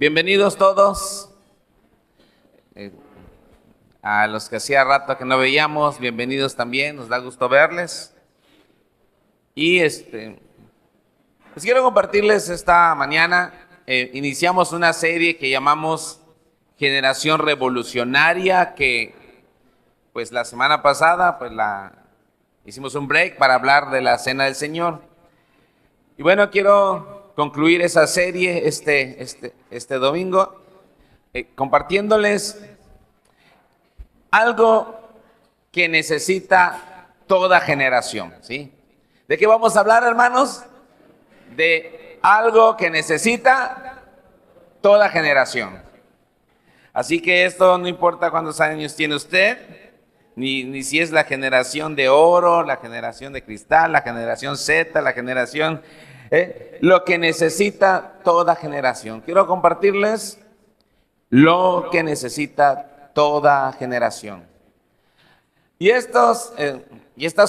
Bienvenidos todos. A los que hacía rato que no veíamos, bienvenidos también, nos da gusto verles. Y pues quiero compartirles esta mañana, iniciamos una serie que llamamos Generación Revolucionaria, que pues la semana pasada pues hicimos un break para hablar de la Cena del Señor. Y bueno, quiero concluir esa serie este domingo compartiéndoles algo que necesita toda generación, ¿sí? ¿De qué vamos a hablar, hermanos? De algo que necesita toda generación. Así que esto no importa cuántos años tiene usted, ni si es la generación de oro, la generación de cristal, la generación Z, la generación... lo que necesita toda generación. Quiero compartirles lo que necesita toda generación. Y estas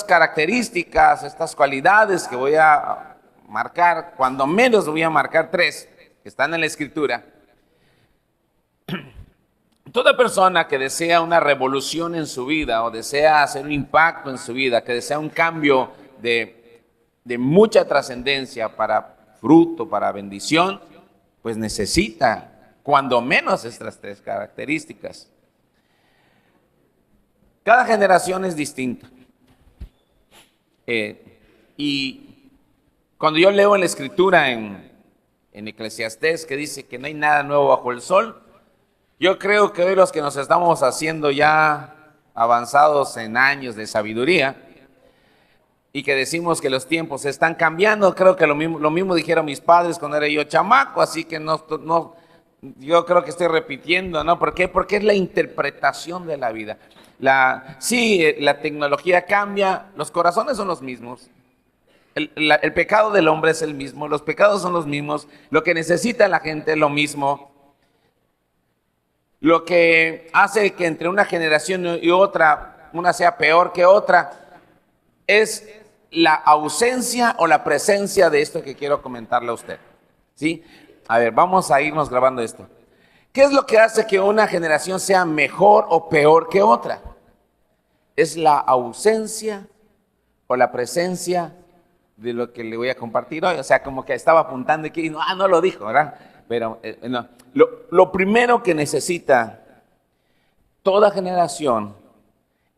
características, estas cualidades que voy a marcar, cuando menos voy a marcar 3, que están en la Escritura. Toda persona que desea una revolución en su vida o desea hacer un impacto en su vida, que desea un cambio de mucha trascendencia para fruto, para bendición, pues necesita cuando menos estas 3 características. Cada generación es distinta. Y cuando yo leo en la Escritura en Eclesiastés que dice que no hay nada nuevo bajo el sol, yo creo que hoy los que nos estamos haciendo ya avanzados en años de sabiduría y que decimos que los tiempos están cambiando, creo que lo mismo dijeron mis padres cuando era yo chamaco, así que yo creo que estoy repitiendo, ¿no? ¿Por qué? Porque es la interpretación de la vida. La tecnología cambia, los corazones son los mismos, el pecado del hombre es el mismo, los pecados son los mismos, lo que necesita la gente es lo mismo. Lo que hace que entre una generación y otra, una sea peor que otra, es la ausencia o la presencia de esto que quiero comentarle a usted, ¿sí? A ver, vamos a irnos grabando esto. ¿Qué es lo que hace que una generación sea mejor o peor que otra? Es la ausencia o la presencia de lo que le voy a compartir hoy. O sea, como que estaba apuntando y no lo dijo, ¿verdad? Pero no. Lo primero que necesita toda generación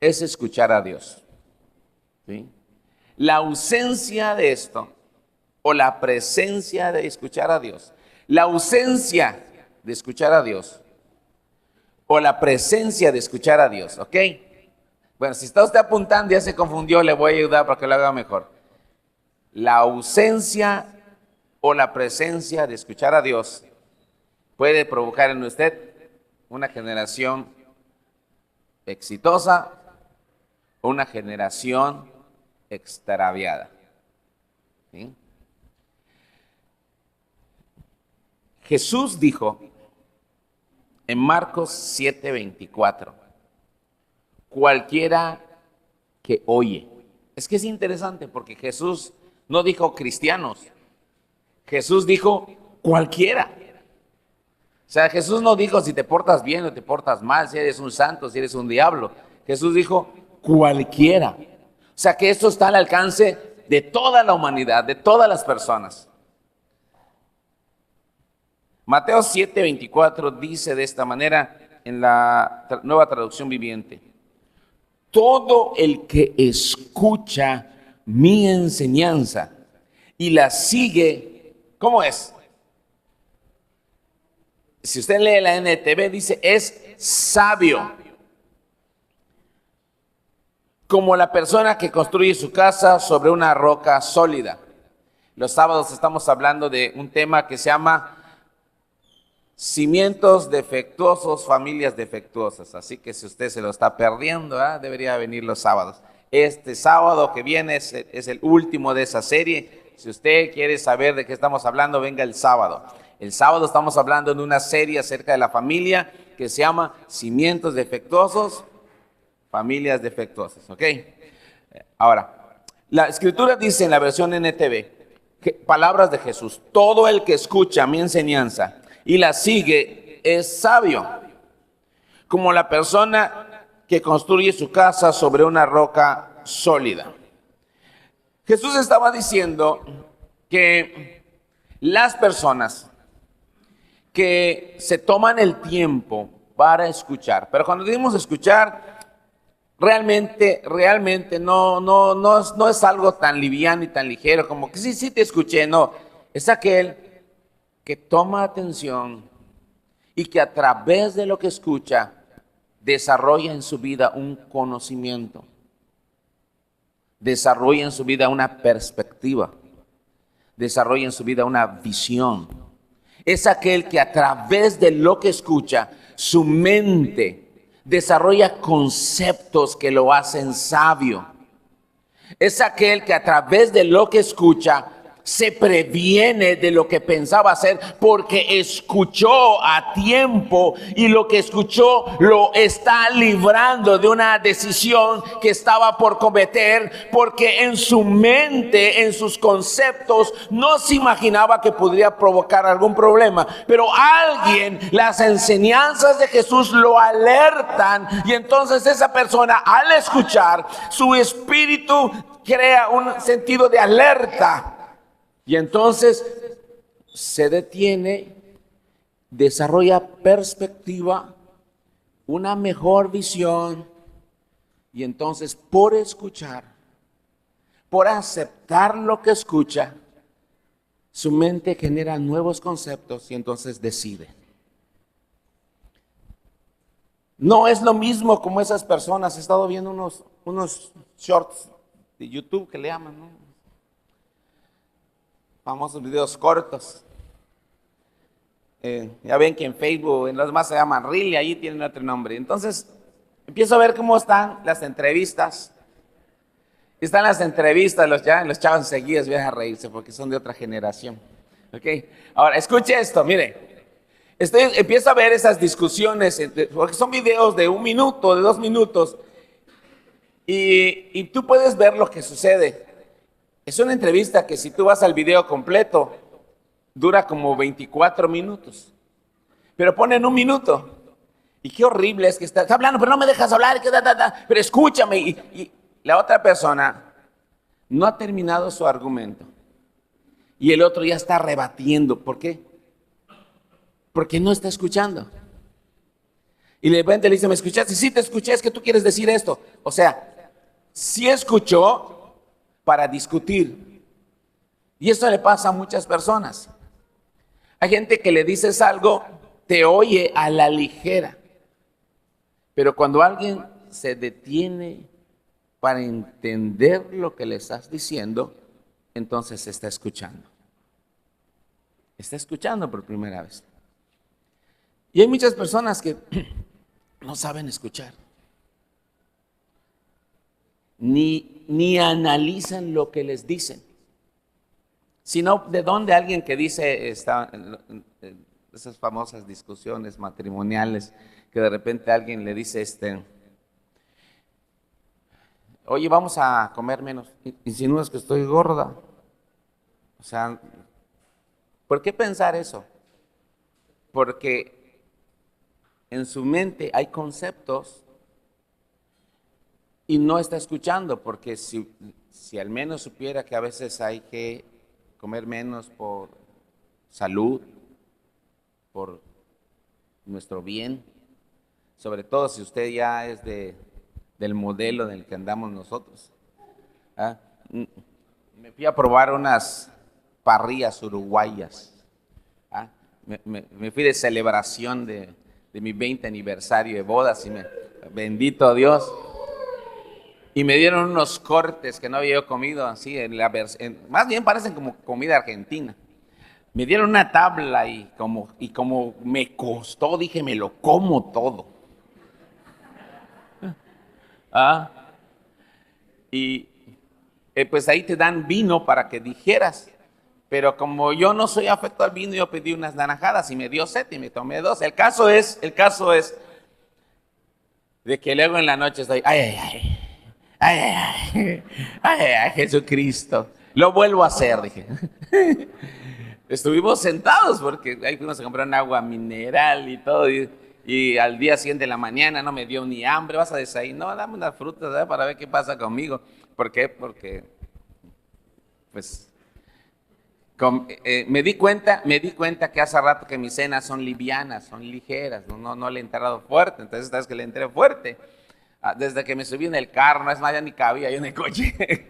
es escuchar a Dios, ¿sí? La ausencia de esto o la presencia de escuchar a Dios, la ausencia de escuchar a Dios o la presencia de escuchar a Dios, ¿ok? Bueno, si está usted apuntando y ya se confundió, le voy a ayudar para que lo haga mejor. La ausencia o la presencia de escuchar a Dios puede provocar en usted una generación exitosa o una generación extraviada, ¿sí? Jesús dijo en Marcos 7:24, cualquiera que oye. Es que es interesante porque Jesús no dijo cristianos, Jesús dijo cualquiera. O sea, Jesús no dijo si te portas bien o te portas mal, si eres un santo, si eres un diablo. Jesús dijo cualquiera. O sea, que esto está al alcance de toda la humanidad, de todas las personas. Mateo 7:24 dice de esta manera en la Nueva Traducción Viviente: todo el que escucha mi enseñanza y la sigue, ¿cómo es? Si usted lee la NTV dice es sabio, como la persona que construye su casa sobre una roca sólida. Los sábados estamos hablando de un tema que se llama cimientos defectuosos, familias defectuosas. Así que si usted se lo está perdiendo, debería venir los sábados. Este sábado que viene es el último de esa serie. Si usted quiere saber de qué estamos hablando, venga el sábado. El sábado estamos hablando de una serie acerca de la familia que se llama Cimientos defectuosos, familias defectuosas, ¿ok? Ahora, la Escritura dice en la versión NTV, palabras de Jesús: todo el que escucha mi enseñanza y la sigue es sabio, como la persona que construye su casa sobre una roca sólida. Jesús estaba diciendo que las personas que se toman el tiempo para escuchar, pero cuando decimos escuchar, realmente no es algo tan liviano y tan ligero como que sí te escuché, no, es aquel que toma atención y que a través de lo que escucha desarrolla en su vida un conocimiento, desarrolla en su vida una perspectiva, desarrolla en su vida una visión. Es aquel que a través de lo que escucha, su mente desarrolla conceptos que lo hacen sabio. Es aquel que a través de lo que escucha se previene de lo que pensaba hacer porque escuchó a tiempo y lo que escuchó lo está librando de una decisión que estaba por cometer porque en su mente, en sus conceptos, no se imaginaba que podría provocar algún problema. Pero alguien, las enseñanzas de Jesús lo alertan y entonces esa persona al escuchar, su espíritu crea un sentido de alerta. Y entonces se detiene, desarrolla perspectiva, una mejor visión. Y entonces por escuchar, por aceptar lo que escucha, su mente genera nuevos conceptos y entonces decide. No es lo mismo como esas personas. He estado viendo unos shorts de YouTube que le llaman, ¿no? Famosos videos cortos. Ya ven que en Facebook, en los demás se llaman Reel y ahí tienen otro nombre. Entonces, empiezo a ver cómo están las entrevistas. Están las entrevistas, los chavos enseguida vienen a reírse porque son de otra generación. ¿Ok? Ahora, escuche esto, mire. Empiezo a ver esas discusiones, porque son videos de 1 minuto, de 2 minutos. Y tú puedes ver lo que sucede. Es una entrevista que si tú vas al video completo, dura como 24 minutos. Pero ponen 1 minuto. Y qué horrible es que estás hablando, pero no me dejas hablar, pero escúchame. Y la otra persona no ha terminado su argumento. Y el otro ya está rebatiendo. ¿Por qué? Porque no está escuchando. Y de repente le dice, ¿me escuchaste? Sí, te escuché, es que tú quieres decir esto. O sea, sí escuchó para discutir. Y eso le pasa a muchas personas. Hay gente que le dices algo, te oye a la ligera. Pero cuando alguien se detiene para entender lo que le estás diciendo, entonces está escuchando. Está escuchando por primera vez. Y hay muchas personas que no saben escuchar. Ni analizan lo que les dicen, sino de dónde alguien que dice, esas famosas discusiones matrimoniales, que de repente alguien le dice, oye, vamos a comer menos, insinúas que estoy gorda. O sea, ¿por qué pensar eso? Porque en su mente hay conceptos y no está escuchando, porque si al menos supiera que a veces hay que comer menos por salud, por nuestro bien, sobre todo si usted ya es del modelo del que andamos nosotros. Me fui a probar unas parrillas uruguayas. Me fui de celebración de mi 20 aniversario de bodas y bendito Dios. Y me dieron unos cortes que no había yo comido así, más bien parecen como comida argentina. Me dieron una tabla y como me costó, dije, me lo como todo. Y pues ahí te dan vino para que dijeras. Pero como yo no soy afecto al vino, yo pedí unas naranjadas y me dio sed y me tomé 2. El caso es de que luego en la noche estoy, ay, Jesucristo, lo vuelvo a hacer, dije. estuvimos sentados porque ahí fuimos a comprar un agua mineral y todo. Y al día siguiente de la mañana no me dio ni hambre. ¿Vas a desayunar? No, dame unas frutas, ¿verdad? Para ver qué pasa conmigo. ¿Por qué? Porque, pues, me di cuenta que hace rato que mis cenas son livianas, son ligeras. No le he entrado fuerte. Entonces, esta vez que le entré fuerte. Desde que me subí en el carro, no es más, ya ni cabía yo en el coche.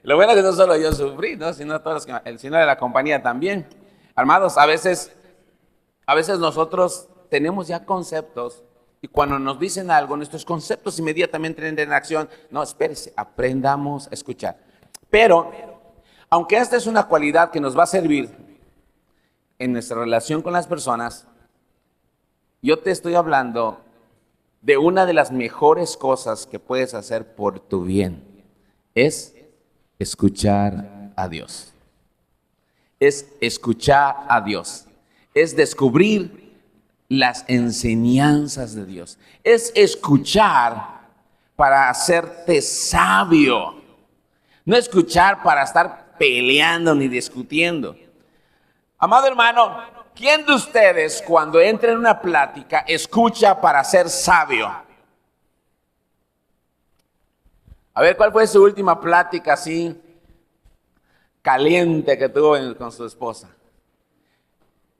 Lo bueno es que no solo yo sufrí, ¿no? Sino todos sino de la compañía también. Amados, a veces nosotros tenemos ya conceptos y cuando nos dicen algo, nuestros conceptos inmediatamente entran en acción. No, espérese, aprendamos a escuchar. Pero, aunque esta es una cualidad que nos va a servir en nuestra relación con las personas, yo te estoy hablando de una de las mejores cosas que puedes hacer por tu bien. Es escuchar a Dios. Es escuchar a Dios. Es descubrir las enseñanzas de Dios. Es escuchar para hacerte sabio. No escuchar para estar peleando ni discutiendo. Amado hermano, ¿quién de ustedes cuando entra en una plática escucha para ser sabio? A ver, ¿cuál fue su última plática así caliente que tuvo con su esposa?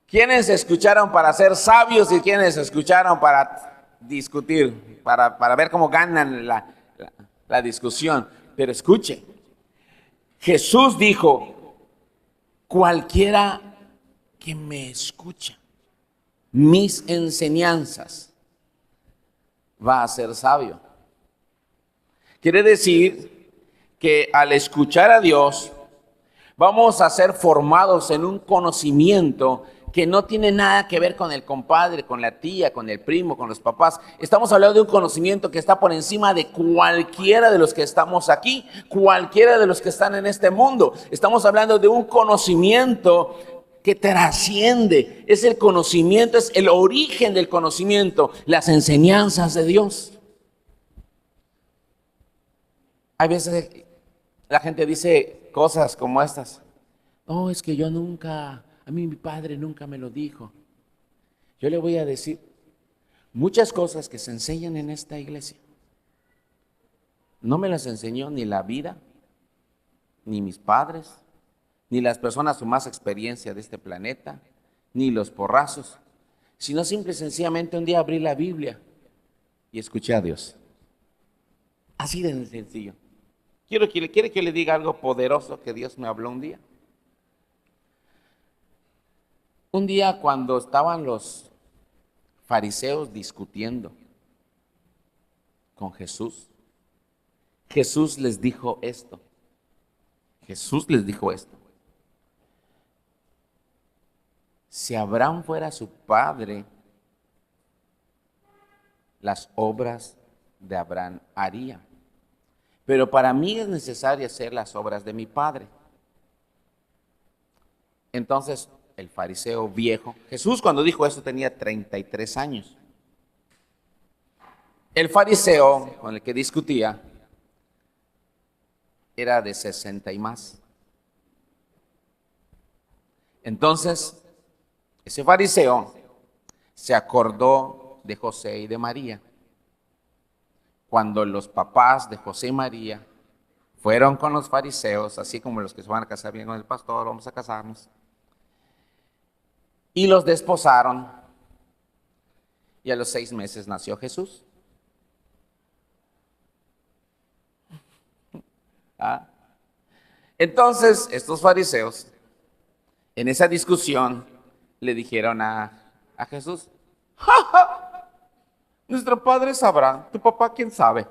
¿Quiénes escucharon para ser sabios y quiénes escucharon para discutir, para ver cómo ganan la discusión? Pero escuche, Jesús dijo, cualquiera que me escucha mis enseñanzas va a ser sabio. Quiere decir que al escuchar a Dios vamos a ser formados en un conocimiento que no tiene nada que ver con el compadre, con la tía, con el primo, con los papás. Estamos hablando de un conocimiento que está por encima de cualquiera de los que estamos aquí, cualquiera de los que están en este mundo. Estamos hablando de un conocimiento que trasciende. Es el conocimiento, es el origen del conocimiento, las enseñanzas de Dios. Hay veces la gente dice cosas como estas. No, es que a mí mi padre nunca me lo dijo. Yo le voy a decir muchas cosas que se enseñan en esta iglesia. No me las enseñó ni la vida, ni mis padres, ni las personas con más experiencia de este planeta, ni los porrazos, sino simple y sencillamente un día abrí la Biblia y escuché a Dios. Así de sencillo. ¿Quiere que le diga algo poderoso que Dios me habló un día? Un día cuando estaban los fariseos discutiendo con Jesús, Jesús les dijo esto. Si Abraham fuera su padre, las obras de Abraham haría. Pero para mí es necesario hacer las obras de mi padre. Entonces, el fariseo viejo, Jesús cuando dijo esto tenía 33 años. El fariseo con el que discutía era de 60 y más. Entonces, ese fariseo se acordó de José y de María. Cuando los papás de José y María fueron con los fariseos, así como los que se van a casar bien con el pastor, vamos a casarnos, y los desposaron, y a los 6 meses nació Jesús. Entonces, estos fariseos, en esa discusión, le dijeron a Jesús, ¡ja, ja! Nuestro padre sabrá, tu papá quién sabe.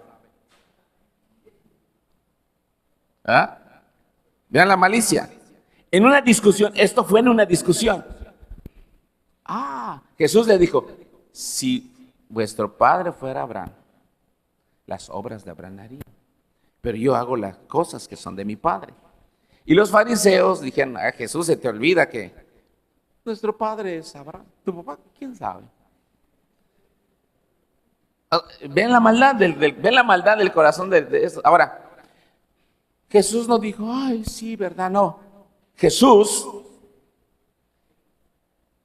Vean la malicia. En una discusión, esto fue en una discusión. Jesús le dijo, si vuestro padre fuera Abraham, las obras de Abraham haría. Pero yo hago las cosas que son de mi padre. Y los fariseos dijeron, Jesús, se te olvida que nuestro padre es Abraham, tu papá quién sabe. Ven la maldad del corazón de eso. Ahora, Jesús no dijo, ay, sí, ¿verdad? No. Jesús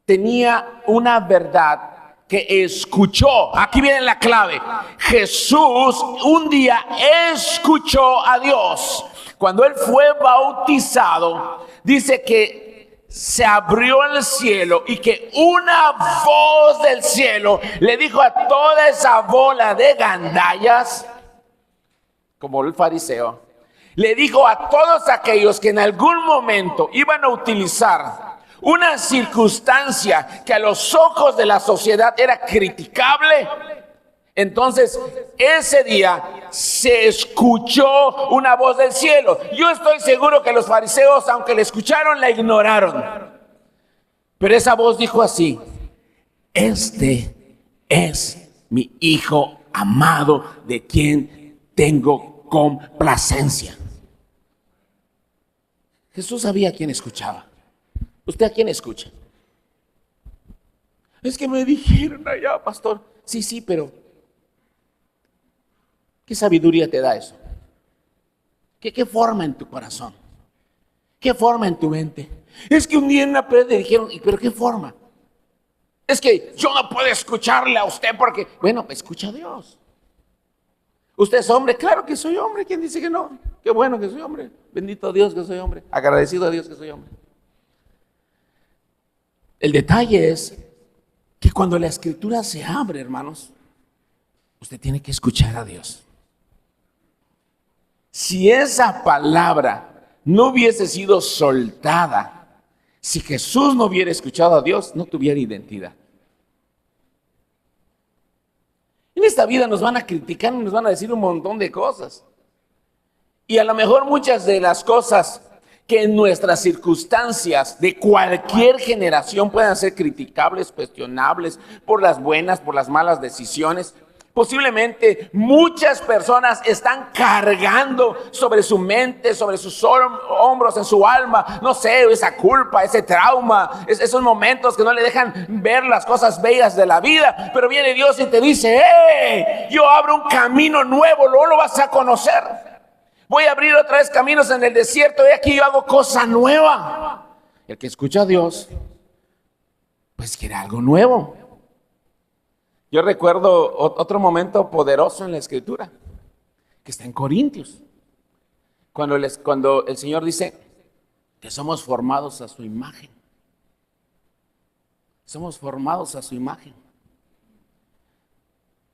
tenía una verdad que escuchó. Aquí viene la clave. Jesús un día escuchó a Dios. Cuando él fue bautizado, dice que se abrió el cielo y que una voz del cielo le dijo a toda esa bola de gandallas, como el fariseo, le dijo a todos aquellos que en algún momento iban a utilizar una circunstancia que a los ojos de la sociedad era criticable. Entonces, ese día se escuchó una voz del cielo. Yo estoy seguro que los fariseos, aunque la escucharon, la ignoraron. Pero esa voz dijo así: este es mi hijo amado, de quien tengo complacencia. Jesús sabía a quién escuchaba. ¿Usted a quién escucha? Es que me dijeron allá, pastor. Sí, pero ¿qué sabiduría te da eso? ¿Qué forma en tu corazón? ¿Qué forma en tu mente? Es que un día en una prédica dijeron, ¿pero qué forma? Es que yo no puedo escucharle a usted porque, bueno, pues escucha a Dios. ¿Usted es hombre? Claro que soy hombre. ¿Quién dice que no? Qué bueno que soy hombre. Bendito Dios que soy hombre. Agradecido a Dios que soy hombre. El detalle es que cuando la escritura se abre, hermanos, usted tiene que escuchar a Dios. Si esa palabra no hubiese sido soltada, si Jesús no hubiera escuchado a Dios, no tuviera identidad. En esta vida nos van a criticar y nos van a decir un montón de cosas. Y a lo mejor muchas de las cosas que en nuestras circunstancias de cualquier generación puedan ser criticables, cuestionables, por las buenas, por las malas decisiones. Posiblemente muchas personas están cargando sobre su mente, sobre sus hombros, en su alma, no sé, esa culpa, ese trauma, esos momentos que no le dejan ver las cosas bellas de la vida. Pero viene Dios y te dice: ¡hey! Yo abro un camino nuevo, luego lo vas a conocer. Voy a abrir otra vez caminos en el desierto y aquí yo hago cosa nueva. El que escucha a Dios, pues quiere algo nuevo. Yo recuerdo otro momento poderoso en la Escritura, que está en Corintios, cuando el Señor dice que somos formados a su imagen. Somos formados a su imagen.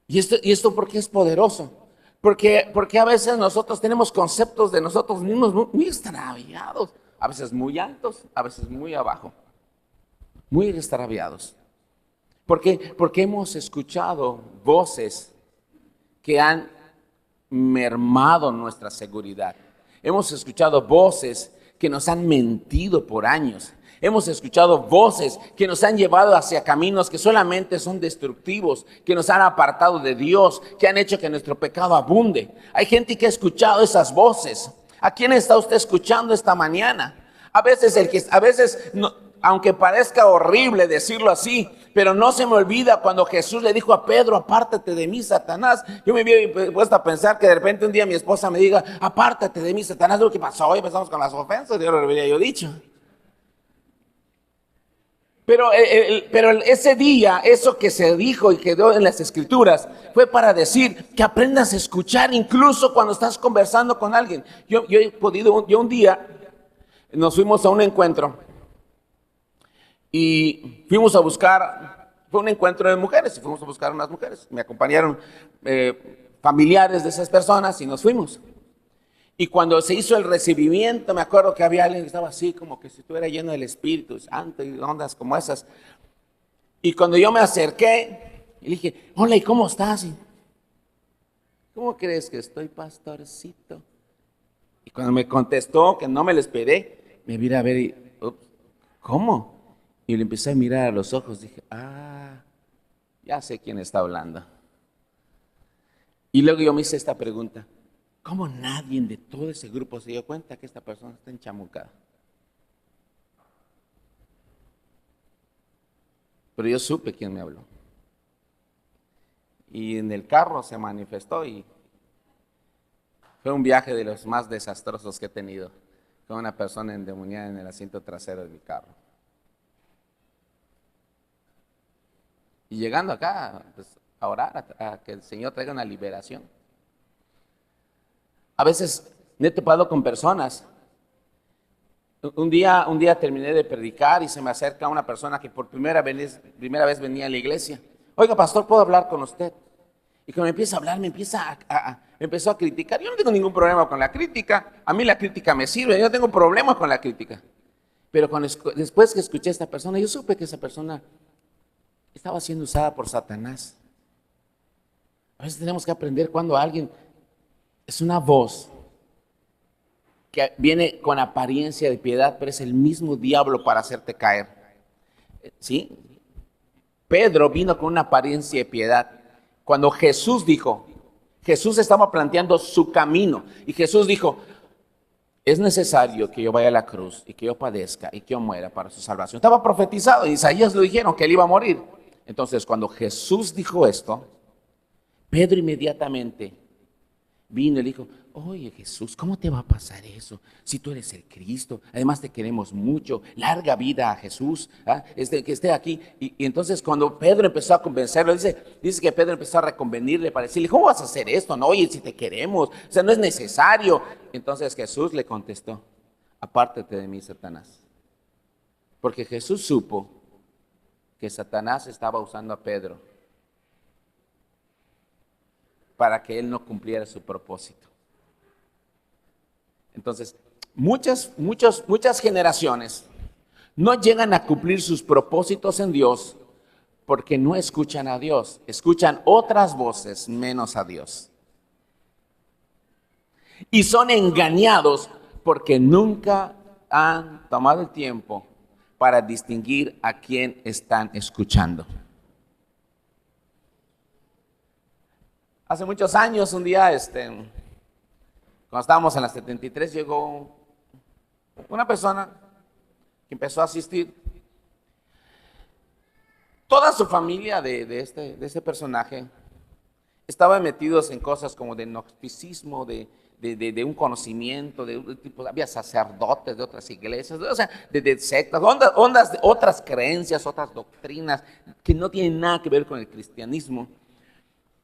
¿Y esto por qué es poderoso? Porque a veces nosotros tenemos conceptos de nosotros mismos muy extraviados, a veces muy altos, a veces muy abajo, muy extraviados. ¿Por qué? Porque hemos escuchado voces que han mermado nuestra seguridad. Hemos escuchado voces que nos han mentido por años. Hemos escuchado voces que nos han llevado hacia caminos que solamente son destructivos, que nos han apartado de Dios, que han hecho que nuestro pecado abunde. Hay gente que ha escuchado esas voces. ¿A quién está usted escuchando esta mañana? A veces no, aunque parezca horrible decirlo así, pero no se me olvida cuando Jesús le dijo a Pedro: apártate de mí, Satanás. Yo me había puesto a pensar que de repente un día mi esposa me diga: apártate de mí, Satanás. ¿Qué pasó? Hoy empezamos con las ofensas, yo lo habría yo dicho. Pero ese día, eso que se dijo y quedó en las Escrituras, fue para decir que aprendas a escuchar incluso cuando estás conversando con alguien. Yo un día nos fuimos a un encuentro y fuimos a buscar, fue un encuentro de mujeres y fuimos a buscar unas mujeres. Me acompañaron familiares de esas personas y nos fuimos. Y cuando se hizo el recibimiento, me acuerdo que había alguien que estaba así, como que si estuviera lleno del Espíritu Santo y ondas como esas. Y cuando yo me acerqué, y le dije: hola, ¿y cómo estás? ¿Cómo crees que estoy, pastorcito? Y cuando me contestó, que no me lo esperé, me vine a ver y, ¿cómo? Y le empecé a mirar a los ojos, dije: ya sé quién está hablando. Y luego yo me hice esta pregunta: ¿cómo nadie de todo ese grupo se dio cuenta que esta persona está enchamucada? Pero yo supe quién me habló. Y en el carro se manifestó y fue un viaje de los más desastrosos que he tenido, con una persona endemoniada en el asiento trasero de mi carro. Y llegando acá, pues, a orar, a que el Señor traiga una liberación. A veces me he topado con personas. Un día terminé de predicar y se me acerca una persona que por primera vez venía a la iglesia. Oiga, pastor, ¿puedo hablar con usted? Y cuando me empieza a hablar, me empezó a criticar. Yo no tengo ningún problema con la crítica. A mí la crítica me sirve. Yo no tengo problemas con la crítica. Pero después que escuché a esta persona, yo supe que esa persona estaba siendo usada por Satanás. A veces tenemos que aprender cuando alguien es una voz que viene con apariencia de piedad, pero es el mismo diablo para hacerte caer. ¿Sí? Pedro vino con una apariencia de piedad. Cuando Jesús estaba planteando su camino, y Jesús dijo, es necesario que yo vaya a la cruz y que yo padezca y que yo muera para su salvación. Estaba profetizado, Isaías lo dijeron que él iba a morir. Entonces, cuando Jesús dijo esto, Pedro inmediatamente vino y le dijo, oye Jesús, ¿cómo te va a pasar eso? Si tú eres el Cristo, además te queremos mucho, larga vida a Jesús, que esté aquí. Y entonces cuando Pedro empezó a convencerlo, dice que Pedro empezó a reconvenirle para decirle, ¿cómo vas a hacer esto? No, oye, si te queremos, o sea, no es necesario. Entonces Jesús le contestó, apártate de mí, Satanás. Porque Jesús supo que Satanás estaba usando a Pedro para que él no cumpliera su propósito. Entonces, muchas generaciones no llegan a cumplir sus propósitos en Dios porque no escuchan a Dios, escuchan otras voces menos a Dios. Y son engañados porque nunca han tomado el tiempo para distinguir a quién están escuchando. Hace muchos años, un día, cuando estábamos en la 73, llegó una persona que empezó a asistir. Toda su familia de este personaje estaba metidos en cosas como de gnosticismo, de un conocimiento, había sacerdotes de otras iglesias, o sea, de sectas, otras creencias, otras doctrinas que no tienen nada que ver con el cristianismo.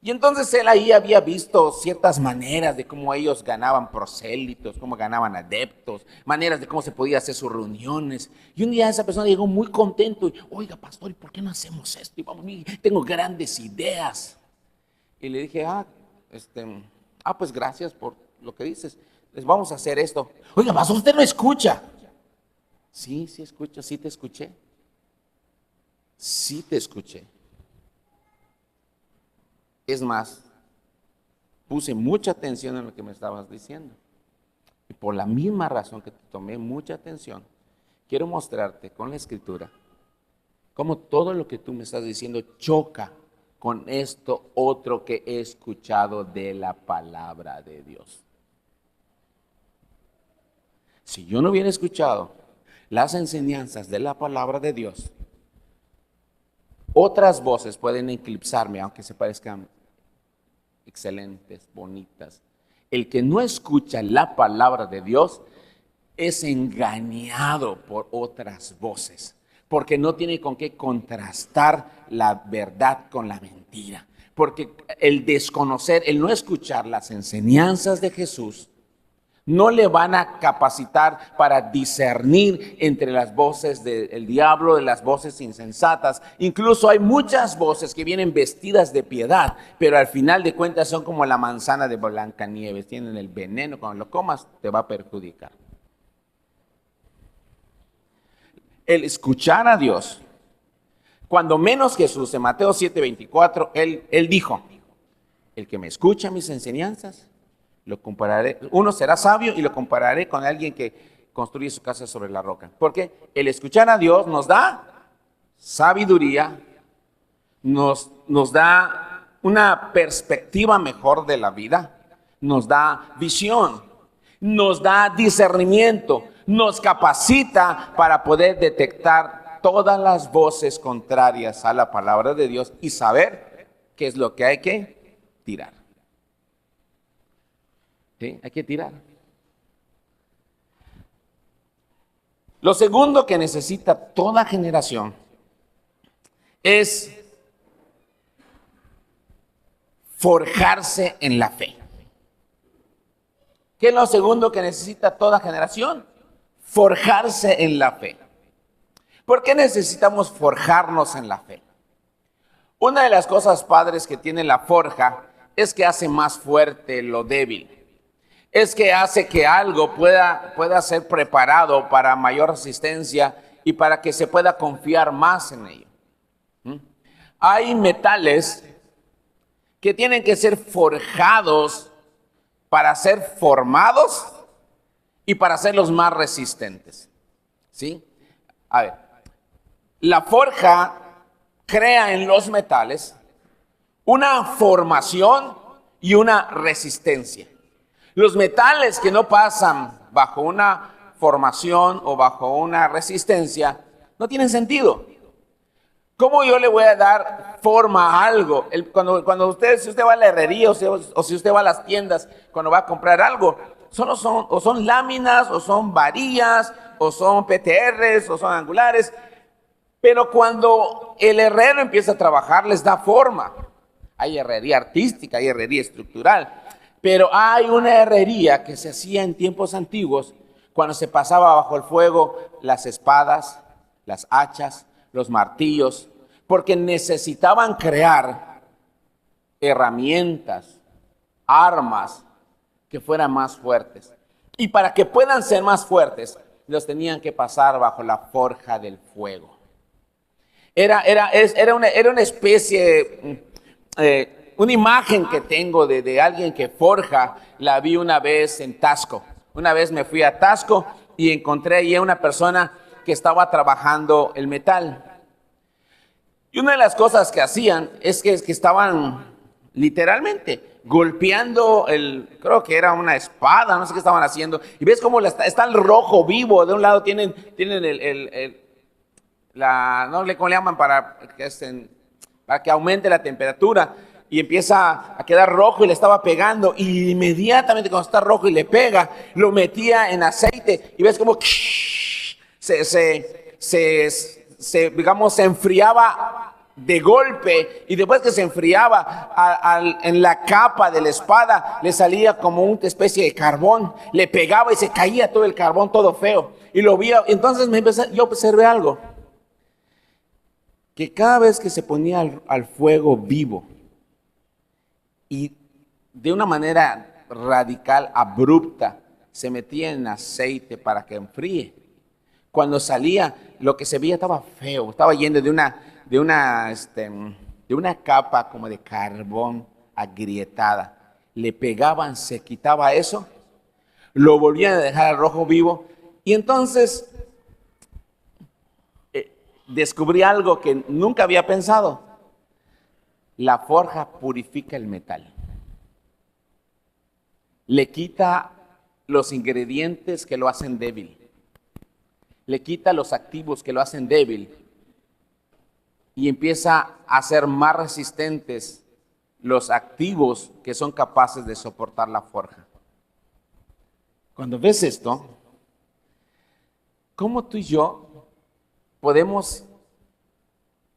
Y entonces él ahí había visto ciertas maneras de cómo ellos ganaban prosélitos, cómo ganaban adeptos, maneras de cómo se podía hacer sus reuniones. Y un día esa persona llegó muy contento y, oiga, pastor, ¿y por qué no hacemos esto? Y vamos, tengo grandes ideas. Y le dije, pues gracias por lo que dices. Les vamos a hacer esto. Oiga, pastor, usted no escucha. Sí escucho, sí te escuché. Sí te escuché. Es más, puse mucha atención en lo que me estabas diciendo. Y por la misma razón que te tomé mucha atención, quiero mostrarte con la Escritura cómo todo lo que tú me estás diciendo choca con esto otro que he escuchado de la palabra de Dios. Si yo no hubiera escuchado las enseñanzas de la palabra de Dios, otras voces pueden eclipsarme, aunque se parezcan excelentes, bonitas. El que no escucha la palabra de Dios es engañado por otras voces, porque no tiene con qué contrastar la verdad con la mentira. Porque el desconocer, el no escuchar las enseñanzas de Jesús, no le van a capacitar para discernir entre las voces del diablo, de las voces insensatas. Incluso hay muchas voces que vienen vestidas de piedad, pero al final de cuentas son como la manzana de Blancanieves. Tienen el veneno, cuando lo comas te va a perjudicar. El escuchar a Dios, cuando menos Jesús, en Mateo 7:24, él dijo, el que me escucha mis enseñanzas, lo compararé, uno será sabio y lo compararé con alguien que construye su casa sobre la roca. Porque el escuchar a Dios nos da sabiduría, nos da una perspectiva mejor de la vida, nos da visión, nos da discernimiento, nos capacita para poder detectar todas las voces contrarias a la palabra de Dios y saber qué es lo que hay que tirar. ¿Sí? Hay que tirar. Lo segundo que necesita toda generación es forjarse en la fe. ¿Qué es lo segundo que necesita toda generación? Forjarse en la fe. ¿Por qué necesitamos forjarnos en la fe? Una de las cosas, padres, que tiene la forja es que hace más fuerte lo débil. Es que hace que algo pueda ser preparado para mayor resistencia y para que se pueda confiar más en ello. Hay metales que tienen que ser forjados para ser formados y para ser los más resistentes. ¿Sí? A ver, la forja crea en los metales una formación y una resistencia. Los metales que no pasan bajo una formación o bajo una resistencia no tienen sentido. ¿Cómo yo le voy a dar forma a algo? Cuando si usted va a la herrería o si usted va a las tiendas, cuando va a comprar algo, son láminas o son varillas o son PTRs o son angulares. Pero cuando el herrero empieza a trabajar, les da forma. Hay herrería artística, hay herrería estructural. Pero hay una herrería que se hacía en tiempos antiguos, cuando se pasaba bajo el fuego las espadas, las hachas, los martillos, porque necesitaban crear herramientas, armas que fueran más fuertes. Y para que puedan ser más fuertes, los tenían que pasar bajo la forja del fuego. Era una especie, una imagen que tengo de alguien que forja, la vi una vez en Tasco. Una vez me fui a Tasco y encontré ahí a una persona que estaba trabajando el metal. Y una de las cosas que hacían es que estaban literalmente golpeando creo que era una espada, no sé qué estaban haciendo. Y ves cómo está el rojo vivo. De un lado tienen no sé cómo le llaman para que aumente la temperatura. Y empieza a quedar rojo y le estaba pegando. Y inmediatamente cuando está rojo y le pega, lo metía en aceite. Y ves cómo se enfriaba de golpe. Y después que se enfriaba, en la capa de la espada le salía como una especie de carbón. Le pegaba y se caía todo el carbón, todo feo. Y lo vi. Entonces yo observé algo. Que cada vez que se ponía al fuego vivo, y de una manera radical, abrupta, se metía en aceite para que enfríe. Cuando salía, lo que se veía estaba feo, estaba lleno de una capa como de carbón agrietada. Le pegaban, se quitaba eso, lo volvían a dejar al rojo vivo, y entonces descubrí algo que nunca había pensado. La forja purifica el metal. Le quita los ingredientes que lo hacen débil. Le quita los activos que lo hacen débil. Y empieza a hacer más resistentes los activos que son capaces de soportar la forja. Cuando ves esto, ¿cómo tú y yo podemos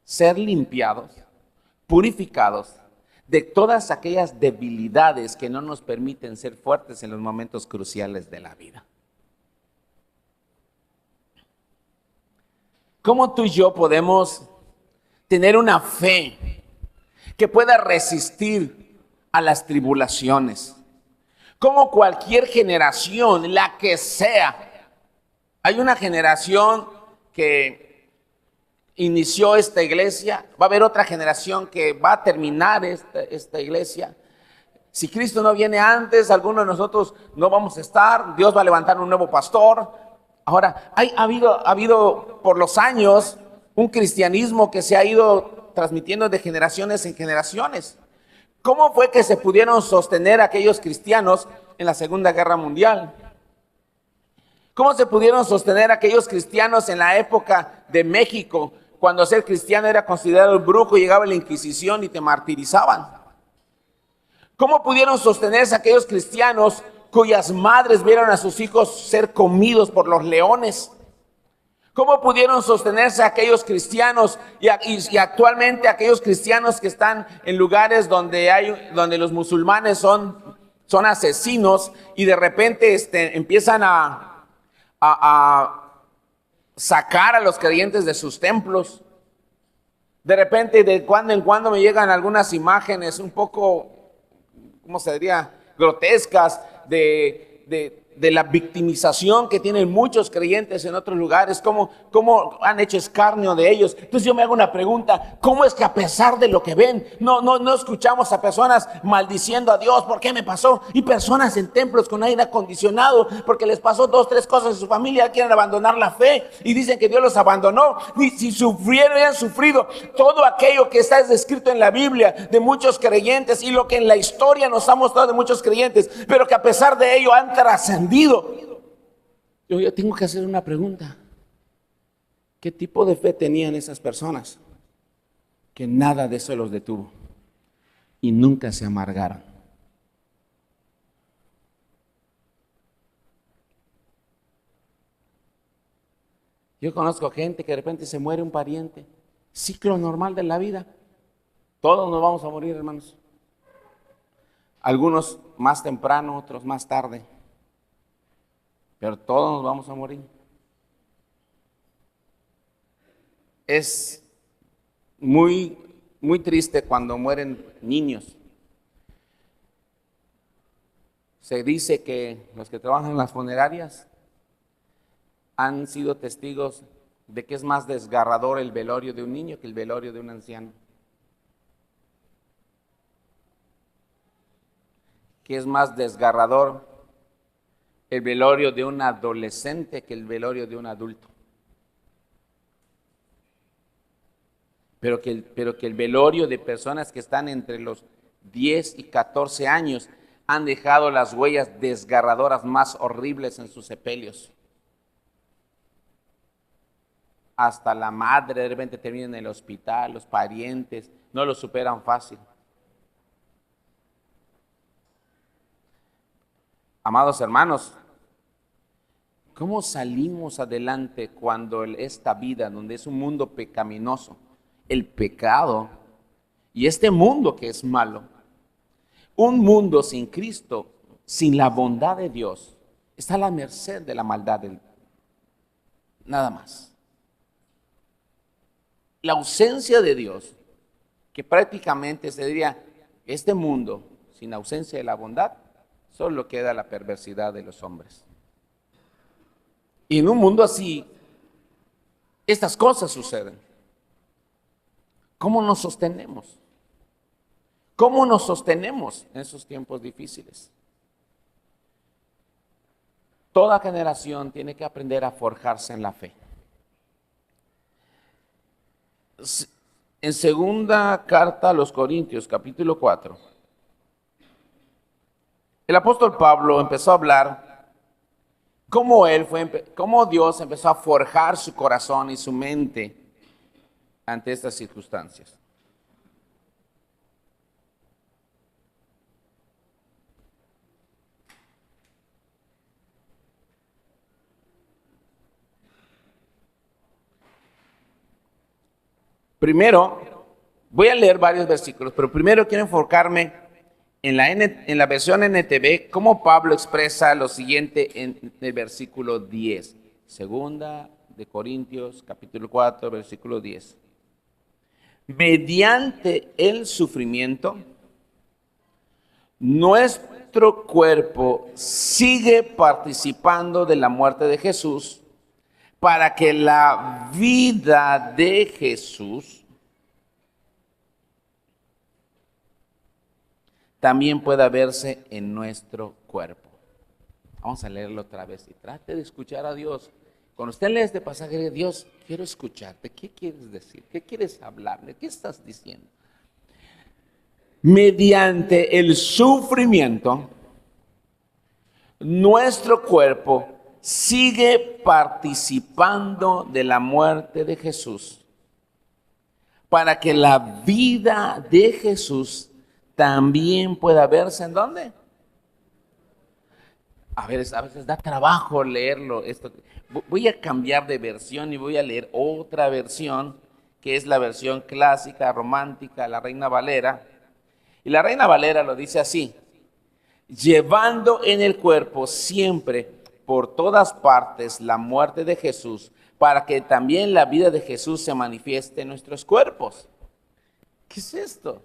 ser limpiados, purificados de todas aquellas debilidades que no nos permiten ser fuertes en los momentos cruciales de la vida? ¿Cómo tú y yo podemos tener una fe que pueda resistir a las tribulaciones? Como cualquier generación, la que sea, hay una generación que inició esta iglesia, va a haber otra generación que va a terminar esta iglesia. Si Cristo no viene antes, algunos de nosotros no vamos a estar. Dios va a levantar un nuevo pastor. Ahora, ha habido por los años un cristianismo que se ha ido transmitiendo de generaciones en generaciones. ¿Cómo fue que se pudieron sostener aquellos cristianos en la Segunda Guerra Mundial? ¿Cómo se pudieron sostener aquellos cristianos en la época de México, cuando ser cristiano era considerado el brujo y llegaba la Inquisición y te martirizaban? ¿Cómo pudieron sostenerse aquellos cristianos cuyas madres vieron a sus hijos ser comidos por los leones? ¿Cómo pudieron sostenerse aquellos cristianos y actualmente aquellos cristianos que están en lugares donde los musulmanes son asesinos y de repente empiezan a sacar a los creyentes de sus templos? De repente, de cuando en cuando me llegan algunas imágenes un poco, ¿cómo se diría?, grotescas de la victimización que tienen muchos creyentes en otros lugares, cómo han hecho escarnio de ellos. Entonces yo me hago una pregunta: ¿cómo es que a pesar de lo que ven, no escuchamos a personas maldiciendo a Dios? ¿Por qué me pasó? Y personas en templos con aire acondicionado porque les pasó 2, 3 cosas en su familia, quieren abandonar la fe y dicen que Dios los abandonó. Y si sufrieron y han sufrido todo aquello que está descrito en la Biblia de muchos creyentes y lo que en la historia nos ha mostrado de muchos creyentes, pero que a pesar de ello han trascendido. Yo tengo que hacer una pregunta: ¿qué tipo de fe tenían esas personas que nada de eso los detuvo y nunca se amargaron? Yo conozco gente que de repente se muere un pariente, ciclo normal de la vida. Todos nos vamos a morir, hermanos. Algunos más temprano, otros más tarde, pero todos nos vamos a morir. Es muy, muy triste cuando mueren niños. Se dice que los que trabajan en las funerarias han sido testigos de que es más desgarrador el velorio de un niño que el velorio de un anciano. Que es más desgarrador el velorio de un adolescente que el velorio de un adulto. Pero que el velorio de personas que están entre los 10 y 14 años han dejado las huellas desgarradoras más horribles en sus sepelios. Hasta la madre de repente termina en el hospital, los parientes no lo superan fácil. Amados hermanos, ¿cómo salimos adelante cuando esta vida, donde es un mundo pecaminoso, el pecado y este mundo que es malo, un mundo sin Cristo, sin la bondad de Dios, está a la merced de la maldad del nada más? La ausencia de Dios, que prácticamente se diría, este mundo sin ausencia de la bondad, solo queda la perversidad de los hombres. Y en un mundo así, estas cosas suceden. ¿Cómo nos sostenemos? ¿Cómo nos sostenemos en esos tiempos difíciles? Toda generación tiene que aprender a forjarse en la fe. En segunda carta a los Corintios, capítulo 4, el apóstol Pablo empezó a hablar cómo Dios empezó a forjar su corazón y su mente ante estas circunstancias. Primero, voy a leer varios versículos, pero primero quiero enfocarme en la versión NTV, cómo Pablo expresa lo siguiente en el versículo 10. Segunda de Corintios, capítulo 4, versículo 10. Mediante el sufrimiento, nuestro cuerpo sigue participando de la muerte de Jesús, para que la vida de Jesús también pueda verse en nuestro cuerpo. Vamos a leerlo otra vez y trate de escuchar a Dios. Cuando usted lee este pasaje, Dios, quiero escucharte. ¿Qué quieres decir? ¿Qué quieres hablarme? ¿Qué estás diciendo? Mediante el sufrimiento, nuestro cuerpo sigue participando de la muerte de Jesús, para que la vida de Jesús también pueda verse ¿en dónde? a veces da trabajo leerlo. Voy a cambiar de versión y voy a leer otra versión, que es la versión clásica, romántica, la Reina Valera. Y la Reina Valera lo dice así: llevando en el cuerpo siempre, por todas partes, la muerte de Jesús, para que también la vida de Jesús se manifieste en nuestros cuerpos. ¿Qué es esto? O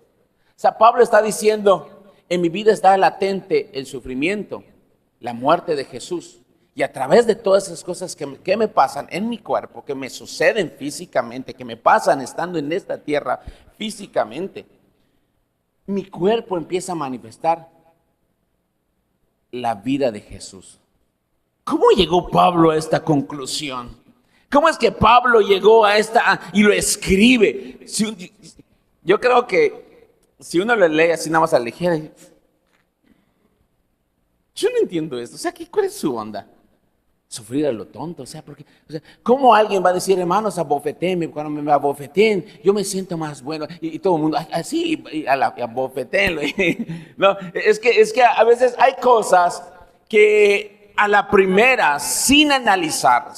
sea, Pablo está diciendo, en mi vida está latente el sufrimiento, la muerte de Jesús. Y a través de todas esas cosas que me pasan en mi cuerpo, que me suceden físicamente, que me pasan estando en esta tierra físicamente, mi cuerpo empieza a manifestar la vida de Jesús. ¿Cómo llegó Pablo a esta conclusión? ¿Cómo es que Pablo llegó a y lo escribe? Yo creo que si uno lo lee así nada más a la ligera, yo no entiendo esto. O sea, ¿cuál es su onda? Sufrir a lo tonto, ¿cómo alguien va a decir, hermanos, abofetenme? Cuando me abofeten, yo me siento más bueno, y todo el mundo, así, abofetenlo. No, es que a veces hay cosas que a la primera, sin analizar,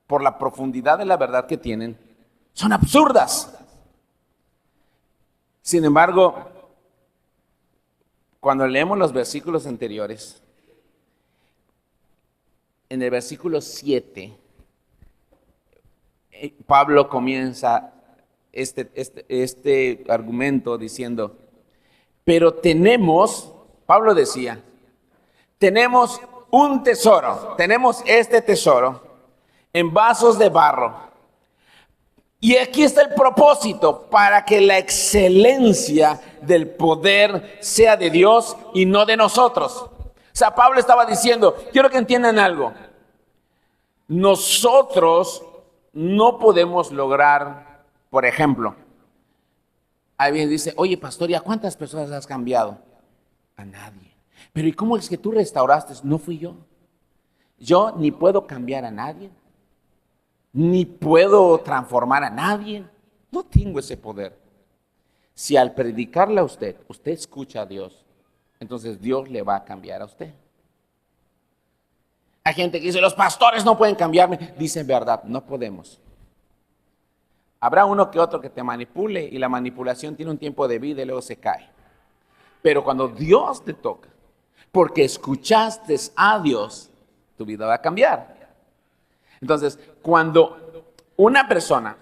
por la profundidad de la verdad que tienen, son absurdas. Sin embargo, cuando leemos los versículos anteriores, en el versículo 7, Pablo comienza este argumento diciendo, pero Pablo decía, tenemos un tesoro, tenemos este tesoro en vasos de barro. Y aquí está el propósito, para que la excelencia del poder sea de Dios y no de nosotros. O sea, Pablo estaba diciendo, quiero que entiendan algo. Nosotros no podemos lograr, por ejemplo, alguien dice, oye, pastor, ¿y a cuántas personas has cambiado? A nadie. Pero ¿y cómo es que tú restauraste? No fui yo. Yo ni puedo cambiar a nadie, ni puedo transformar a nadie. No tengo ese poder. Si al predicarle a usted escucha a Dios, entonces Dios le va a cambiar a usted. Hay gente que dice, los pastores no pueden cambiarme. Dicen verdad, no podemos. Habrá uno que otro que te manipule, y la manipulación tiene un tiempo de vida y luego se cae. Pero cuando Dios te toca, porque escuchaste a Dios, tu vida va a cambiar. Entonces, cuando una persona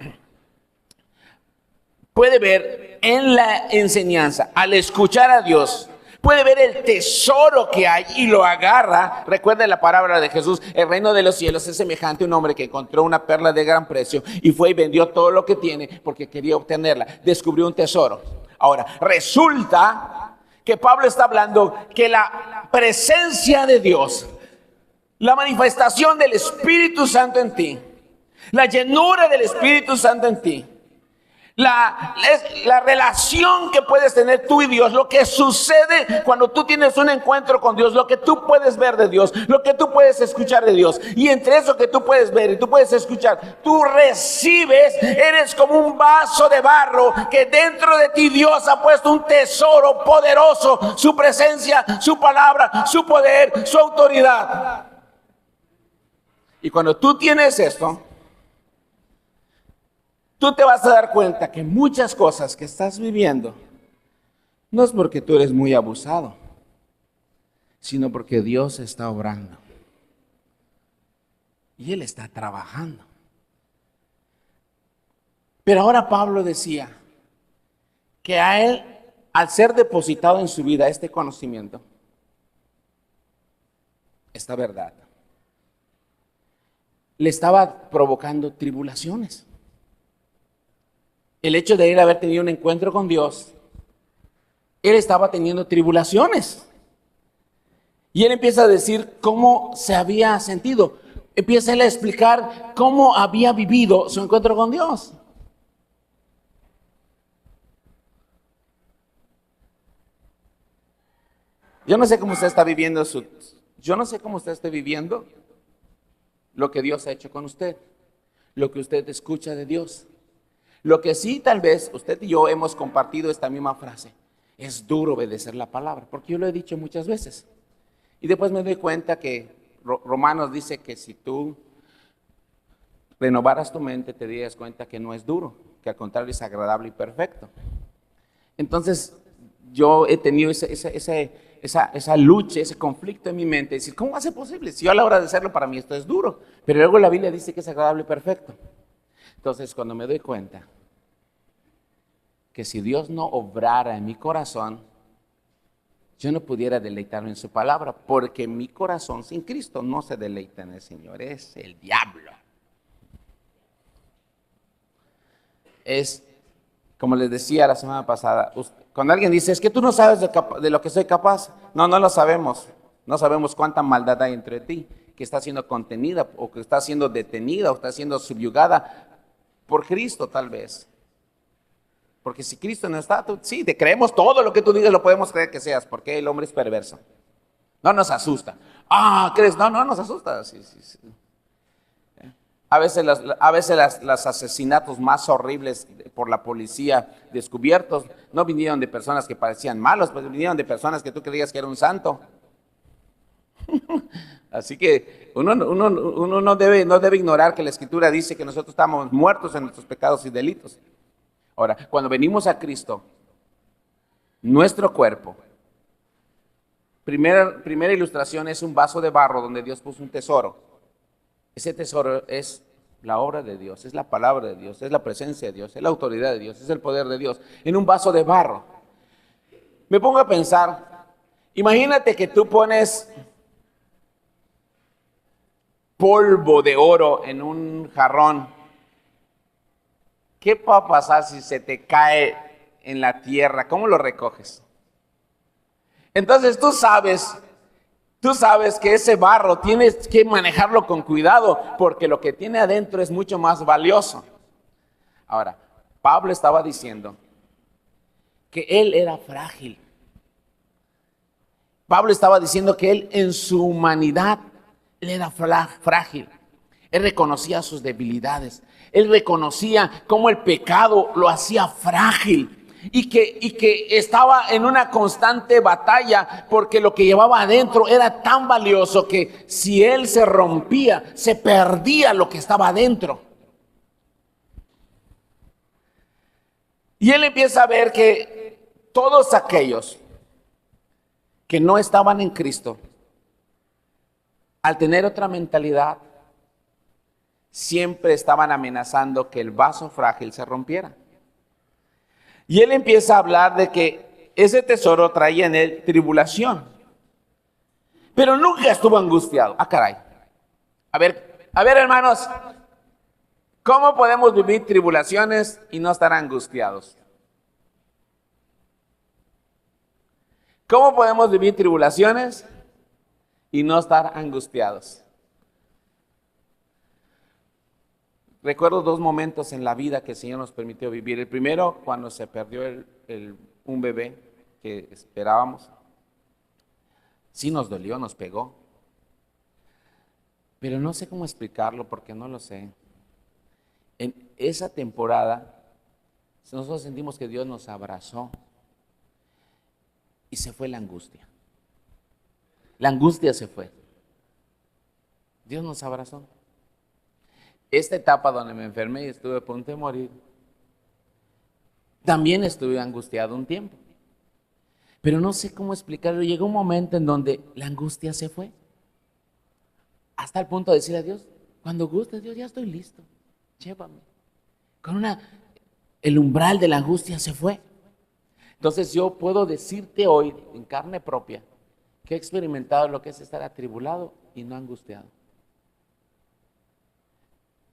puede ver en la enseñanza, al escuchar a Dios, puede ver el tesoro que hay y lo agarra. Recuerden la palabra de Jesús, el reino de los cielos es semejante a un hombre que encontró una perla de gran precio y fue y vendió todo lo que tiene porque quería obtenerla. Descubrió un tesoro. Ahora, resulta que Pablo está hablando que la presencia de Dios, la manifestación del Espíritu Santo en ti, la llenura del Espíritu Santo en ti, la relación que puedes tener tú y Dios, lo que sucede cuando tú tienes un encuentro con Dios, lo que tú puedes ver de Dios, lo que tú puedes escuchar de Dios, y entre eso que tú puedes ver y tú puedes escuchar, tú recibes, eres como un vaso de barro que dentro de ti Dios ha puesto un tesoro poderoso, su presencia, su palabra, su poder, su autoridad. Y cuando tú tienes esto, tú te vas a dar cuenta que muchas cosas que estás viviendo no es porque tú eres muy abusado, sino porque Dios está obrando. Y Él está trabajando. Pero ahora Pablo decía que a él, al ser depositado en su vida este conocimiento, esta verdad, le estaba provocando tribulaciones. El hecho de él haber tenido un encuentro con Dios, él estaba teniendo tribulaciones. Y él empieza a decir cómo se había sentido. Empieza él a explicar cómo había vivido su encuentro con Dios. Yo no sé cómo usted está viviendo lo que Dios ha hecho con usted, lo que usted escucha de Dios. Lo que sí, tal vez usted y yo hemos compartido esta misma frase: es duro obedecer la palabra, porque yo lo he dicho muchas veces. Y después me doy cuenta que Romanos dice que si tú renovaras tu mente, te darías cuenta que no es duro, que al contrario es agradable y perfecto. Entonces, yo he tenido esa lucha, ese conflicto en mi mente, decir, ¿cómo va a ser posible? Si yo a la hora de hacerlo, para mí esto es duro, pero luego la Biblia dice que es agradable y perfecto. Entonces, cuando me doy cuenta que si Dios no obrara en mi corazón, yo no pudiera deleitarme en su palabra, porque mi corazón sin Cristo no se deleita en el Señor, es el diablo. Es, como les decía la semana pasada, cuando alguien dice, es que tú no sabes de lo que soy capaz, no lo sabemos. No sabemos cuánta maldad hay entre ti, que está siendo contenida, o que está siendo detenida, o está siendo subyugada por Cristo tal vez. Porque si Cristo no está, sí, te creemos todo lo que tú digas, lo podemos creer que seas, porque el hombre es perverso. No nos asusta. ¿Crees? No nos asusta. Sí. A veces los asesinatos más horribles por la policía descubiertos no vinieron de personas que parecían malos, pues vinieron de personas que tú creías que era un santo. Así que uno no debe ignorar que la Escritura dice que nosotros estamos muertos en nuestros pecados y delitos. Ahora, cuando venimos a Cristo, nuestro cuerpo, primera ilustración es un vaso de barro donde Dios puso un tesoro. Ese tesoro es la obra de Dios, es la palabra de Dios, es la presencia de Dios, es la autoridad de Dios, es el poder de Dios, en un vaso de barro. Me pongo a pensar, imagínate que tú pones polvo de oro en un jarrón. ¿Qué va a pasar si se te cae en la tierra? ¿Cómo lo recoges? Entonces tú sabes que ese barro tienes que manejarlo con cuidado, porque lo que tiene adentro es mucho más valioso. Ahora, Pablo estaba diciendo que él era frágil. Pablo estaba diciendo que él en su humanidad, él era frágil. Él reconocía sus debilidades. Él reconocía cómo el pecado lo hacía frágil. Y que estaba en una constante batalla, porque lo que llevaba adentro era tan valioso que si él se rompía, se perdía lo que estaba adentro. Y él empieza a ver que todos aquellos que no estaban en Cristo, al tener otra mentalidad, siempre estaban amenazando que el vaso frágil se rompiera. Y él empieza a hablar de que ese tesoro traía en él tribulación, pero nunca estuvo angustiado. Caray. A ver, hermanos, ¿cómo podemos vivir tribulaciones y no estar angustiados? ¿Cómo podemos vivir tribulaciones y no estar angustiados? Recuerdo 2 momentos en la vida que el Señor nos permitió vivir. El primero, cuando se perdió un bebé que esperábamos. Sí nos dolió, nos pegó. Pero no sé cómo explicarlo, porque no lo sé. En esa temporada, nosotros sentimos que Dios nos abrazó y se fue la angustia. La angustia se fue. Dios nos abrazó. Esta etapa donde me enfermé y estuve a punto de morir, también estuve angustiado un tiempo. Pero no sé cómo explicarlo. Llegó un momento en donde la angustia se fue. Hasta el punto de decirle a Dios, cuando guste, Dios, ya estoy listo. Llévame. El umbral de la angustia se fue. Entonces yo puedo decirte hoy, en carne propia, que he experimentado lo que es estar atribulado y no angustiado.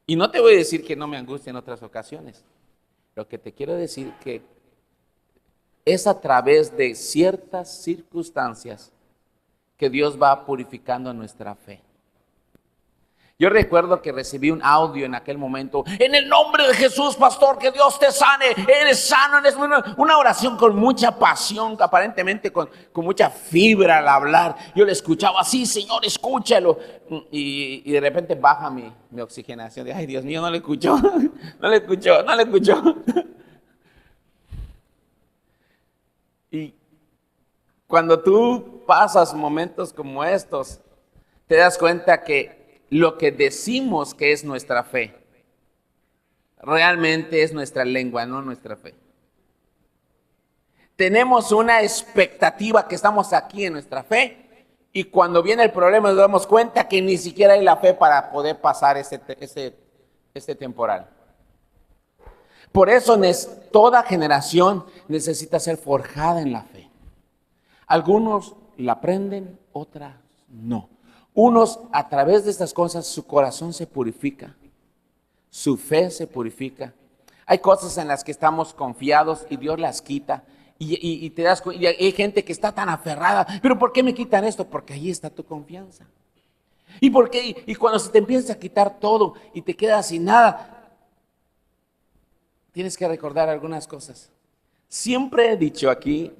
Y no te voy a decir que no me angustie en otras ocasiones. Lo que te quiero decir que es a través de ciertas circunstancias que Dios va purificando nuestra fe. Yo recuerdo que recibí un audio en aquel momento: en el nombre de Jesús, pastor, que Dios te sane, eres sano. Es una oración con mucha pasión, aparentemente con mucha fibra al hablar. Yo le escuchaba así: Señor, escúchalo. Y de repente baja mi oxigenación. De, ay, Dios mío, no le escuchó, no le escuchó. Y cuando tú pasas momentos como estos, te das cuenta que lo que decimos que es nuestra fe, realmente es nuestra lengua, no nuestra fe. Tenemos una expectativa que estamos aquí en nuestra fe, y cuando viene el problema nos damos cuenta que ni siquiera hay la fe para poder pasar este temporal. Por eso toda generación necesita ser forjada en la fe. Algunos la aprenden, otras no. Unos, a través de estas cosas, su corazón se purifica, su fe se purifica. Hay cosas en las que estamos confiados y Dios las quita. Y te das cuenta, y hay gente que está tan aferrada. ¿Pero por qué me quitan esto? Porque ahí está tu confianza. ¿Y por qué? Y cuando se te empieza a quitar todo y te quedas sin nada, tienes que recordar algunas cosas. Siempre he dicho aquí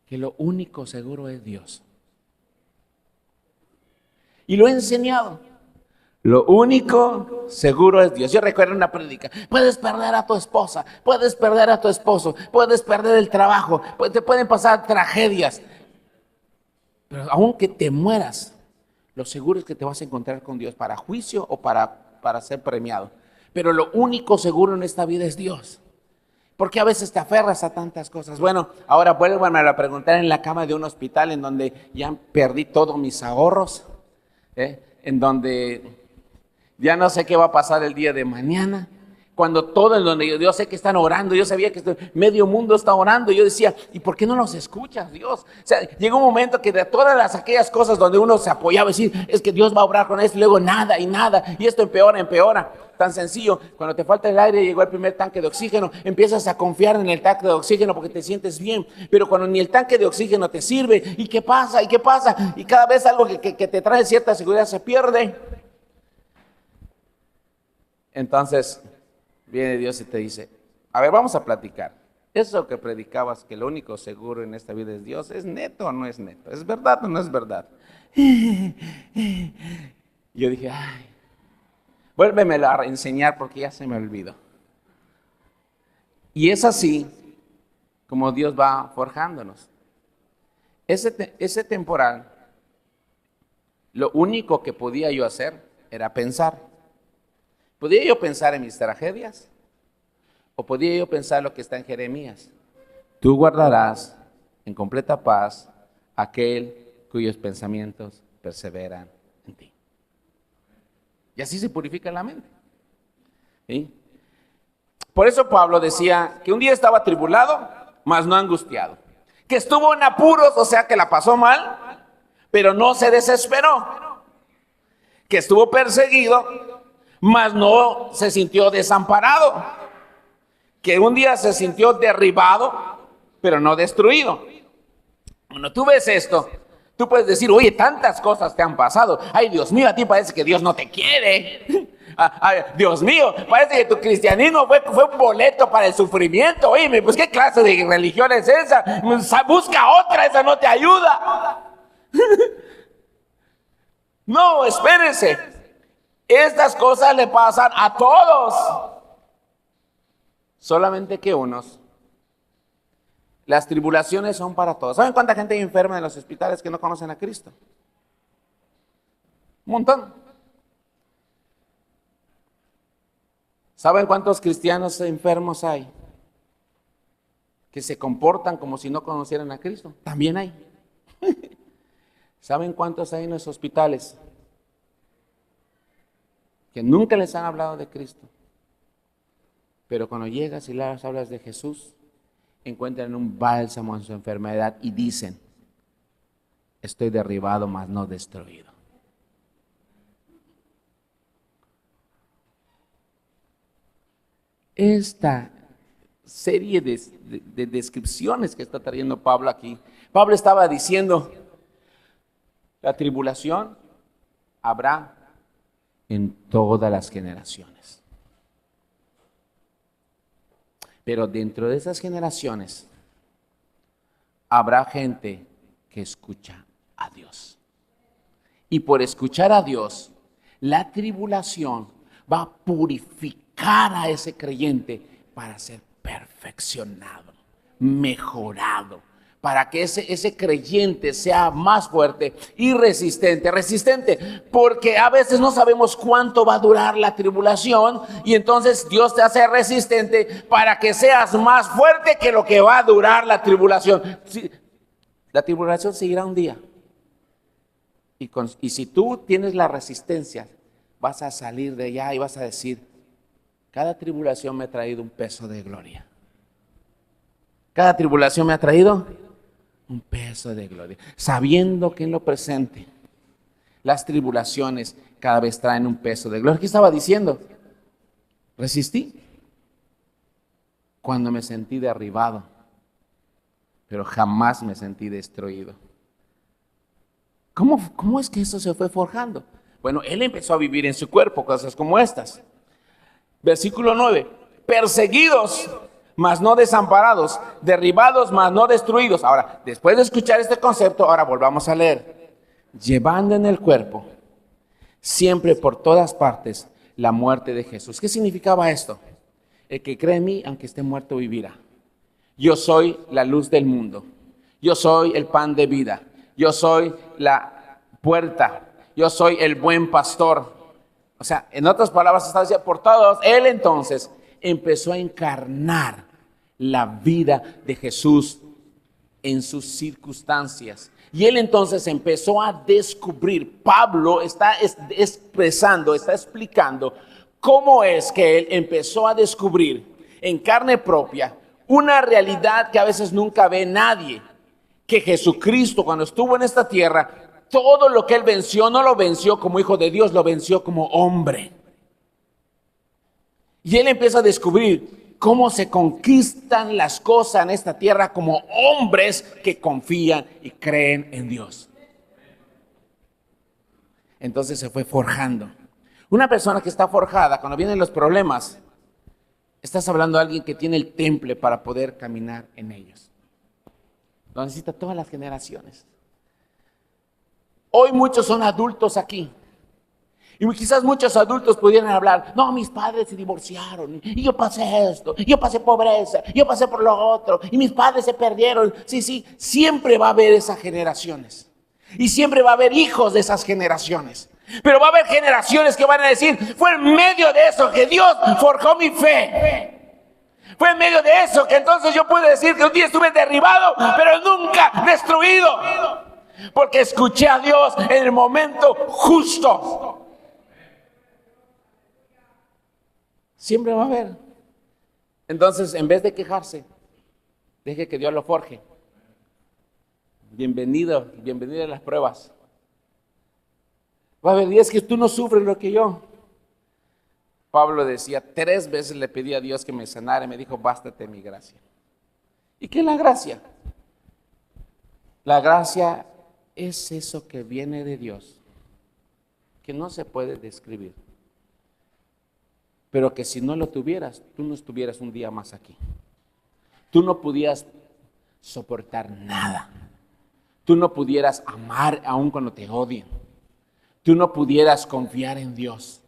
que lo único seguro es Dios. Y lo he enseñado. Lo único seguro es Dios. Yo recuerdo una prédica. Puedes perder a tu esposa, puedes perder a tu esposo, puedes perder el trabajo, te pueden pasar tragedias. Pero aunque te mueras, lo seguro es que te vas a encontrar con Dios para juicio o para ser premiado. Pero lo único seguro en esta vida es Dios. Porque a veces te aferras a tantas cosas. Bueno, ahora vuélvanme a preguntar en la cama de un hospital en donde ya perdí todos mis ahorros, en donde ya no sé qué va a pasar el día de mañana. Cuando todo en donde yo sé que están orando, yo sabía que medio mundo está orando. Yo decía, ¿y por qué no nos escuchas, Dios? O sea, llegó un momento que de todas aquellas cosas donde uno se apoyaba, decir, es que Dios va a obrar con esto, y luego nada y nada, y esto empeora. Tan sencillo, cuando te falta el aire, llegó el primer tanque de oxígeno, empiezas a confiar en el tanque de oxígeno porque te sientes bien. Pero cuando ni el tanque de oxígeno te sirve, ¿y qué pasa? ¿Y qué pasa? Y cada vez algo que te trae cierta seguridad se pierde. Entonces viene Dios y te dice, a ver, vamos a platicar. Eso que predicabas, que lo único seguro en esta vida es Dios, ¿es neto o no es neto? ¿Es verdad o no es verdad? Yo dije, ay, vuélvemelo a enseñar porque ya se me olvidó. Y es así como Dios va forjándonos. Ese temporal, lo único que podía yo hacer era pensar. ¿Podía yo pensar en mis tragedias? ¿O podía yo pensar lo que está en Jeremías? Tú guardarás en completa paz aquel cuyos pensamientos perseveran en ti. Y así se purifica la mente. ¿Sí? Por eso Pablo decía que un día estaba atribulado, mas no angustiado. Que estuvo en apuros, o sea que la pasó mal, pero no se desesperó. Que estuvo perseguido, mas no se sintió desamparado. Que un día se sintió derribado, pero no destruido. Cuando tú ves esto, tú puedes decir, oye, tantas cosas te han pasado. Ay, Dios mío, a ti parece que Dios no te quiere. Ay, Dios mío, parece que tu cristianismo fue un boleto para el sufrimiento. Oye, pues ¿qué clase de religión es esa? Busca otra, esa no te ayuda. No, espérense. Estas cosas le pasan a todos. Solamente que unos, las tribulaciones son para todos. ¿Saben cuánta gente hay enferma en los hospitales que no conocen a Cristo? Un montón. ¿Saben cuántos cristianos enfermos hay que se comportan como si no conocieran a Cristo? También hay. ¿Saben cuántos hay en los hospitales que nunca les han hablado de Cristo? Pero cuando llegas y les hablas de Jesús, encuentran un bálsamo en su enfermedad y dicen, estoy derribado, mas no destruido. Esta serie de descripciones que está trayendo Pablo aquí, Pablo estaba diciendo, la tribulación habrá en todas las generaciones. Pero dentro de esas generaciones habrá gente que escucha a Dios. Y por escuchar a Dios, la tribulación va a purificar a ese creyente para ser perfeccionado, mejorado, para que ese creyente sea más fuerte y resistente, porque a veces no sabemos cuánto va a durar la tribulación y entonces Dios te hace resistente para que seas más fuerte que lo que va a durar la tribulación. Sí, la tribulación seguirá un día y si tú tienes la resistencia, vas a salir de allá y vas a decir: cada tribulación me ha traído un peso de gloria. Cada tribulación me ha traído un peso de gloria, sabiendo que en lo presente las tribulaciones cada vez traen un peso de gloria. ¿Qué estaba diciendo? Resistí cuando me sentí derribado, pero jamás me sentí destruido. ¿Cómo es que eso se fue forjando? Bueno, él empezó a vivir en su cuerpo cosas como estas. Versículo 9: perseguidos, mas no desamparados, derribados, mas no destruidos. Ahora, después de escuchar este concepto, ahora volvamos a leer. Llevando en el cuerpo, siempre por todas partes, la muerte de Jesús. ¿Qué significaba esto? El que cree en mí, aunque esté muerto, vivirá. Yo soy la luz del mundo. Yo soy el pan de vida. Yo soy la puerta. Yo soy el buen pastor. O sea, en otras palabras, está diciendo por todos. Él entonces empezó a encarnar la vida de Jesús en sus circunstancias. Y él entonces empezó a descubrir. Pablo está expresando, está explicando cómo es que él empezó a descubrir en carne propia una realidad que a veces nunca ve nadie. Que Jesucristo, cuando estuvo en esta tierra, todo lo que él venció, no lo venció como hijo de Dios, lo venció como hombre. Y él empieza a descubrir cómo se conquistan las cosas en esta tierra como hombres que confían y creen en Dios. Entonces se fue forjando. Una persona que está forjada, cuando vienen los problemas, estás hablando de alguien que tiene el temple para poder caminar en ellos. Lo necesita todas las generaciones. Hoy muchos son adultos aquí. Y quizás muchos adultos pudieran hablar: no, mis padres se divorciaron, y yo pasé esto, yo pasé pobreza, yo pasé por lo otro, y mis padres se perdieron. Sí, siempre va a haber esas generaciones. Y siempre va a haber hijos de esas generaciones. Pero va a haber generaciones que van a decir: fue en medio de eso que Dios forjó mi fe. Fue en medio de eso que entonces yo pude decir que un día estuve derribado, pero nunca destruido. Porque escuché a Dios en el momento justo. Siempre va a haber. Entonces, en vez de quejarse, deje que Dios lo forje. Bienvenido a las pruebas. Va a haber días que tú no sufres lo que yo. Pablo decía: 3 veces le pedí a Dios que me sanara y me dijo: bástate mi gracia. ¿Y qué es la gracia? La gracia es eso que viene de Dios, que no se puede describir, pero que si no lo tuvieras, tú no estuvieras un día más aquí. Tú no pudieras soportar nada. Tú no pudieras amar aun cuando te odien. Tú no pudieras confiar en Dios.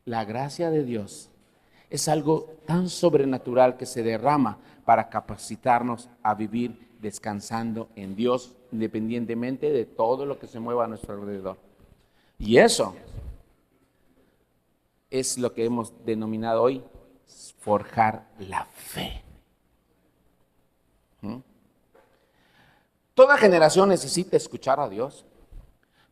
La gracia de Dios es algo tan sobrenatural que se derrama para capacitarnos a vivir descansando en Dios, independientemente de todo lo que se mueva a nuestro alrededor. Y eso es lo que hemos denominado hoy forjar la fe. Toda generación necesita escuchar a Dios.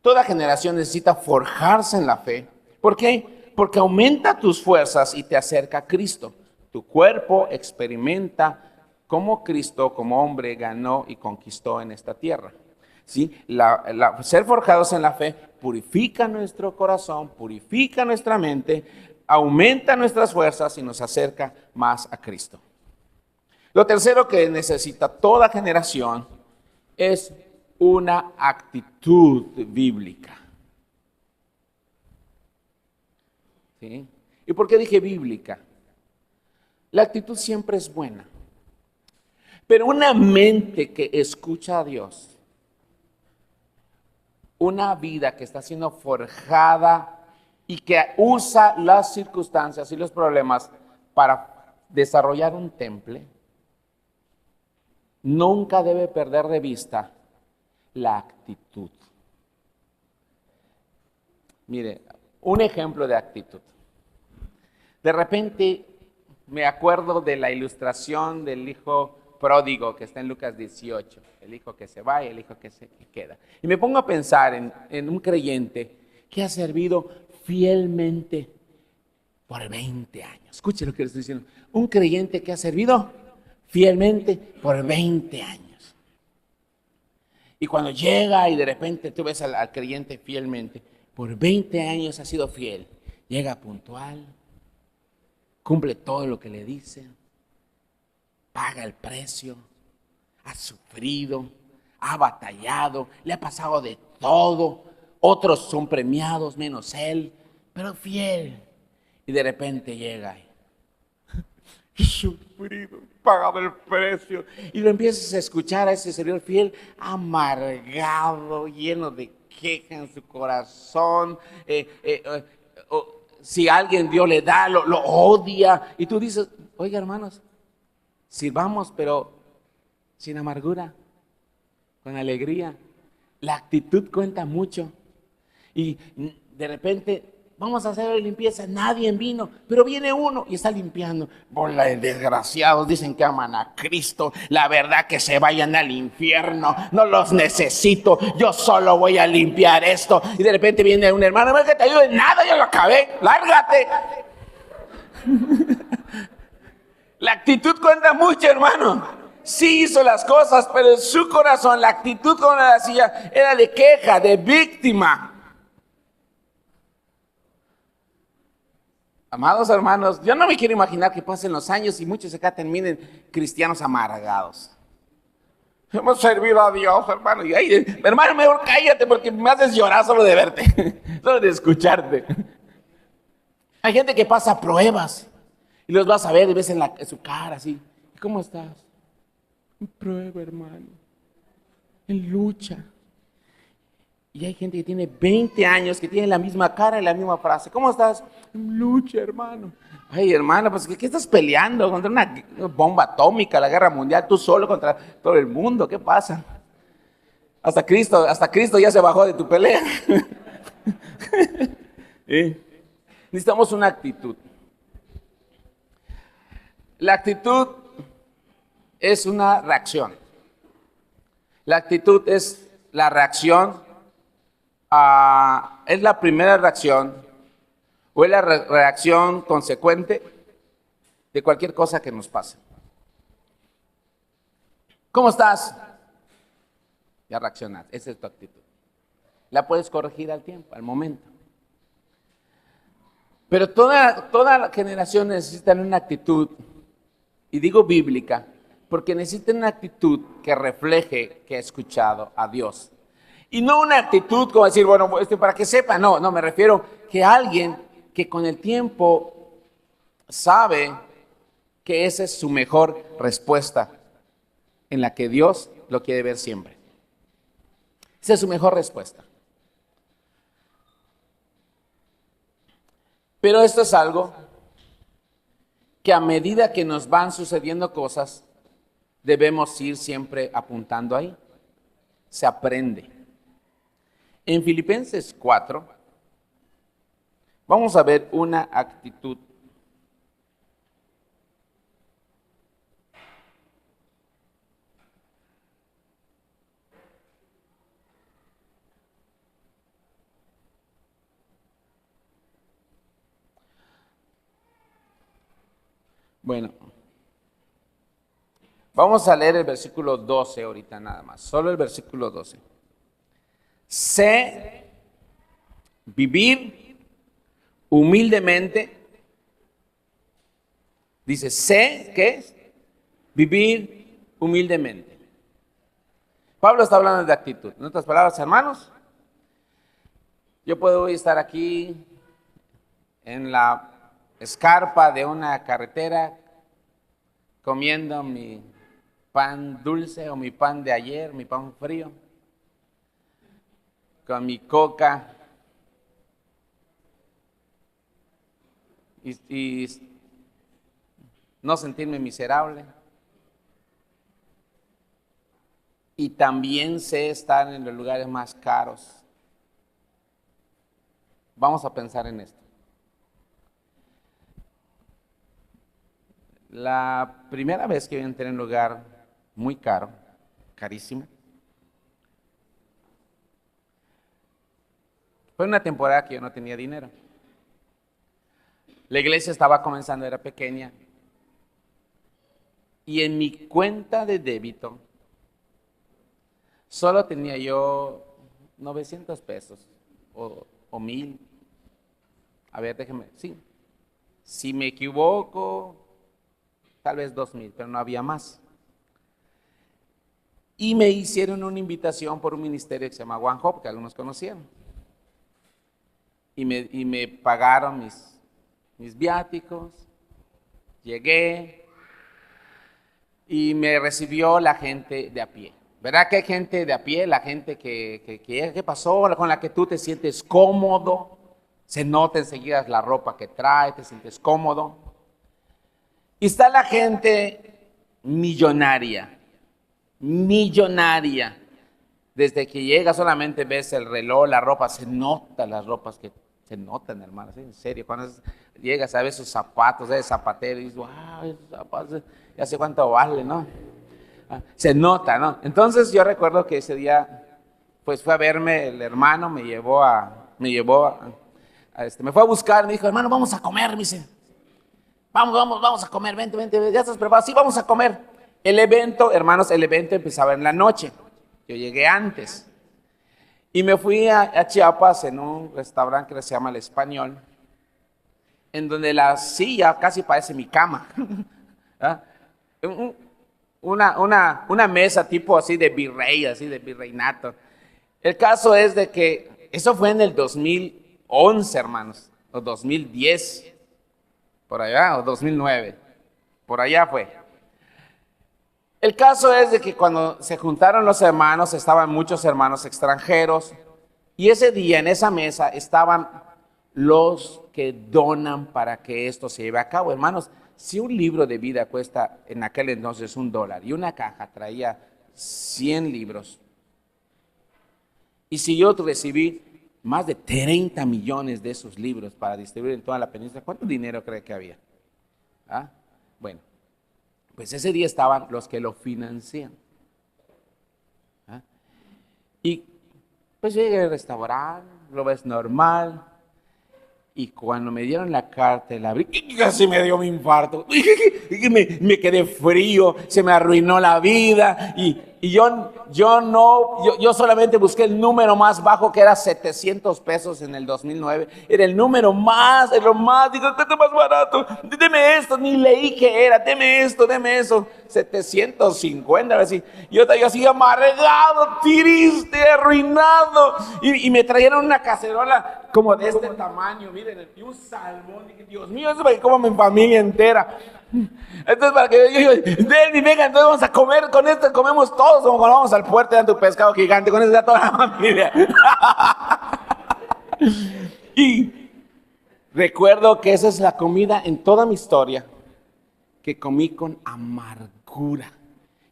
Toda generación necesita forjarse en la fe. ¿Por qué? Porque aumenta tus fuerzas y te acerca a Cristo. Tu cuerpo experimenta cómo Cristo, como hombre, ganó y conquistó en esta tierra. ¿Sí? Ser forjados en la fe purifica nuestro corazón, purifica nuestra mente, aumenta nuestras fuerzas y nos acerca más a Cristo. Lo tercero que necesita toda generación es una actitud bíblica. ¿Sí? ¿Y por qué dije bíblica? La actitud siempre es buena. Pero una mente que escucha a Dios, una vida que está siendo forjada y que usa las circunstancias y los problemas para desarrollar un temple, nunca debe perder de vista la actitud. Mire, un ejemplo de actitud. De repente me acuerdo de la ilustración del hijo pródigo que está en Lucas 18, el hijo que se va y el hijo que se queda. Y me pongo a pensar en un creyente que ha servido fielmente por 20 años. Escuche lo que le estoy diciendo. Un creyente que ha servido fielmente por 20 años. Y cuando llega y de repente tú ves al creyente fielmente, por 20 años ha sido fiel, llega puntual, cumple todo lo que le dicen, paga el precio, ha sufrido, ha batallado, le ha pasado de todo, otros son premiados menos él, pero fiel. Y de repente llega y sufrido, pagado el precio, y lo empiezas a escuchar a ese servidor fiel, amargado, lleno de queja en su corazón, si alguien Dios le da, lo odia, y tú dices, oiga hermanos, sirvamos pero sin amargura, con alegría. La actitud cuenta mucho. Y de repente vamos a hacer limpieza, nadie vino, pero viene uno y está limpiando. Bola de desgraciados, dicen que aman a Cristo, la verdad que se vayan al infierno, no los necesito, yo solo voy a limpiar esto. Y de repente viene un hermano, no es que te ayude en nada, yo lo acabé, lárgate. La actitud cuenta mucho, hermano. Sí hizo las cosas, pero en su corazón la actitud con la hacía era de queja, de víctima. Amados hermanos, yo no me quiero imaginar que pasen los años y muchos acá terminen cristianos amargados. Hemos servido a Dios, hermano. Y ay, hermano, mejor cállate porque me haces llorar solo de verte, solo de escucharte. Hay gente que pasa pruebas y los vas a ver y ves en su cara así. ¿Cómo estás? En prueba, hermano. En lucha. Y hay gente que tiene 20 años, que tiene la misma cara y la misma frase. ¿Cómo estás? En lucha, hermano. Ay, hermano, pues ¿qué estás peleando? ¿Contra una bomba atómica, la guerra mundial? Tú solo contra todo el mundo. ¿Qué pasa? Hasta Cristo ya se bajó de tu pelea. Necesitamos una actitud. La actitud es una reacción. La actitud es la reacción, es la primera reacción o es la reacción consecuente de cualquier cosa que nos pase. ¿Cómo estás? Ya reaccionas, esa es tu actitud. La puedes corregir al tiempo, al momento. Pero toda la generación necesita una actitud, y digo bíblica, porque necesita una actitud que refleje que ha escuchado a Dios. Y no una actitud como decir, bueno, para que sepa, no, me refiero que alguien que con el tiempo sabe que esa es su mejor respuesta, en la que Dios lo quiere ver siempre. Esa es su mejor respuesta. Pero esto es algo que a medida que nos van sucediendo cosas, debemos ir siempre apuntando ahí. Se aprende. En Filipenses 4, vamos a ver una actitud. Bueno, vamos a leer el versículo 12 ahorita nada más, solo el versículo 12. Sé vivir humildemente. Dice, sé, ¿qué es? Vivir humildemente. Pablo está hablando de actitud. En otras palabras, hermanos, yo puedo hoy estar aquí en la escarpa de una carretera comiendo mi pan dulce o mi pan de ayer, mi pan frío, con mi coca y no sentirme miserable. y también sé estar en los lugares más caros. Vamos a pensar en esto. La primera vez que yo entré en un lugar muy caro, carísimo, fue una temporada que yo no tenía dinero. La iglesia estaba comenzando, era pequeña, y en mi cuenta de débito solo tenía yo 900 pesos o 1000. A ver, déjeme, sí. Si me equivoco, tal vez 2000, pero no había más. Y me hicieron una invitación por un ministerio que se llama One Hope, que algunos conocieron. Y me pagaron mis viáticos. Llegué y me recibió la gente de a pie. ¿Verdad que hay gente de a pie? La gente ¿qué pasó? Con la que tú te sientes cómodo. Se nota enseguida la ropa que trae, te sientes cómodo. Y está la gente millonaria. Desde que llega solamente ves el reloj, la ropa, se notan las ropas que se notan, hermano, ¿sí? En serio, cuando llegas a ver sus zapatos, de zapatero, y dices, wow, esos zapatos, ya sé cuánto vale, ¿no? Se nota, ¿no? Entonces yo recuerdo que ese día, pues fue a verme el hermano, me fue a buscar, me dijo, hermano, vamos a comer, me dice. Vamos a comer, vente, ya estás preparado, sí, vamos a comer. El evento, hermanos, empezaba en la noche. Yo llegué antes. Y me fui a Chiapas en un restaurante que se llama El Español, en donde la silla casi parece mi cama. ¿Ah? Una mesa tipo así de virrey, así de virreinato. El caso es de que eso fue en el 2011, hermanos, o 2010, por allá, o 2009, por allá fue. El caso es de que cuando se juntaron los hermanos, estaban muchos hermanos extranjeros, y ese día en esa mesa estaban los que donan para que esto se lleve a cabo. Hermanos, si un libro de vida cuesta en aquel entonces $1 y una caja traía 100 libros, y si yo recibí más de 30 millones de esos libros para distribuir en toda la península, ¿cuánto dinero cree que había? ¿Ah? Bueno, pues ese día estaban los que lo financian. ¿Ah? Y pues llegué al restaurante, lo ves normal. Y cuando me dieron la carta, la abrí, casi me dio un infarto. Me quedé frío, se me arruinó la vida. Y yo solamente busqué el número más bajo, que era 700 pesos en el 2009. Era el número más, digo, ¿qué es más barato? Deme esto, ni leí qué era, deme esto, deme eso. 750, a ver si. Yo así amargado, triste, arruinado. Y me trajeron una cacerola como de este tamaño, miren, y un salmón. Dije, Dios mío, eso es para que coma mi familia entera. Entonces, para que yo, Delmi, venga, entonces vamos a comer con esto, comemos todos, como cuando vamos al puerto de tu pescado gigante, con eso ya toda la familia. Y recuerdo que esa es la comida en toda mi historia que comí con amargura.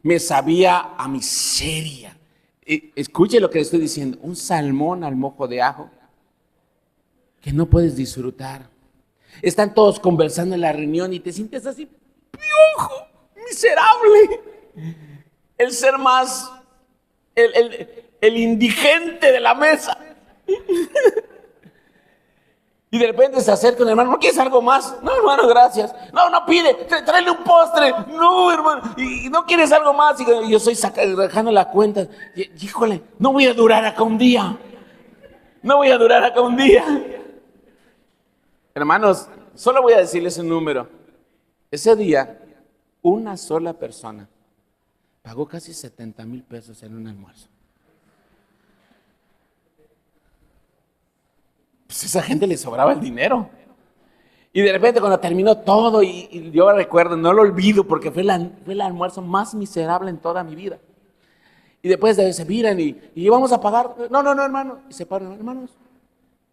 Me sabía a miseria. Escuche lo que le estoy diciendo, un salmón al mojo de ajo que no puedes disfrutar. Están todos conversando en la reunión y te sientes así, piojo, miserable. El ser más, el indigente de la mesa. Y de repente se acerca un hermano, ¿no quieres algo más? No, hermano, gracias. No, pide, tráele un postre. No, hermano, y no quieres algo más. Y yo estoy dejando la cuenta. Híjole, no voy a durar acá un día. Hermanos, solo voy a decirles un número. Ese día, una sola persona pagó casi 70,000 pesos en un almuerzo. Pues a esa gente le sobraba el dinero. Y de repente cuando terminó todo, y yo recuerdo, no lo olvido, porque fue el almuerzo más miserable en toda mi vida. Y después se miran y vamos a pagar. No, hermano. Y se paran, hermanos.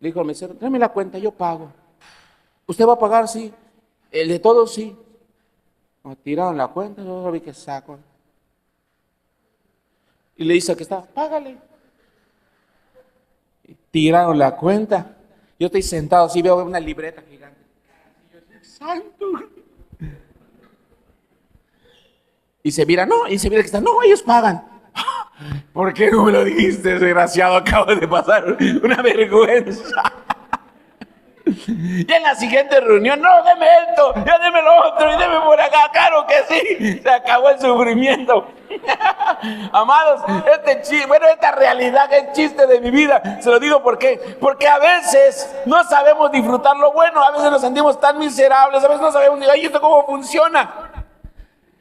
Le dijo al mesero, tráeme la cuenta, yo pago. ¿Usted va a pagar? Sí. ¿El de todos? Sí. Me tiraron la cuenta, yo vi que saco. Y le dice al que estaba, págale. Tiraron la cuenta. Yo estoy sentado así, veo una libreta gigante. ¡Santo! Y se mira que está, no, ellos pagan. ¿Por qué no me lo dijiste, desgraciado? Acabo de pasar una vergüenza. Y en la siguiente reunión, no, deme esto, ya deme lo otro, y deme por acá, claro que sí. Se acabó el sufrimiento. Amados, esta realidad es chiste de mi vida. Se lo digo porque a veces no sabemos disfrutar lo bueno, a veces nos sentimos tan miserables, a veces no sabemos ni, ay, ¿esto cómo funciona?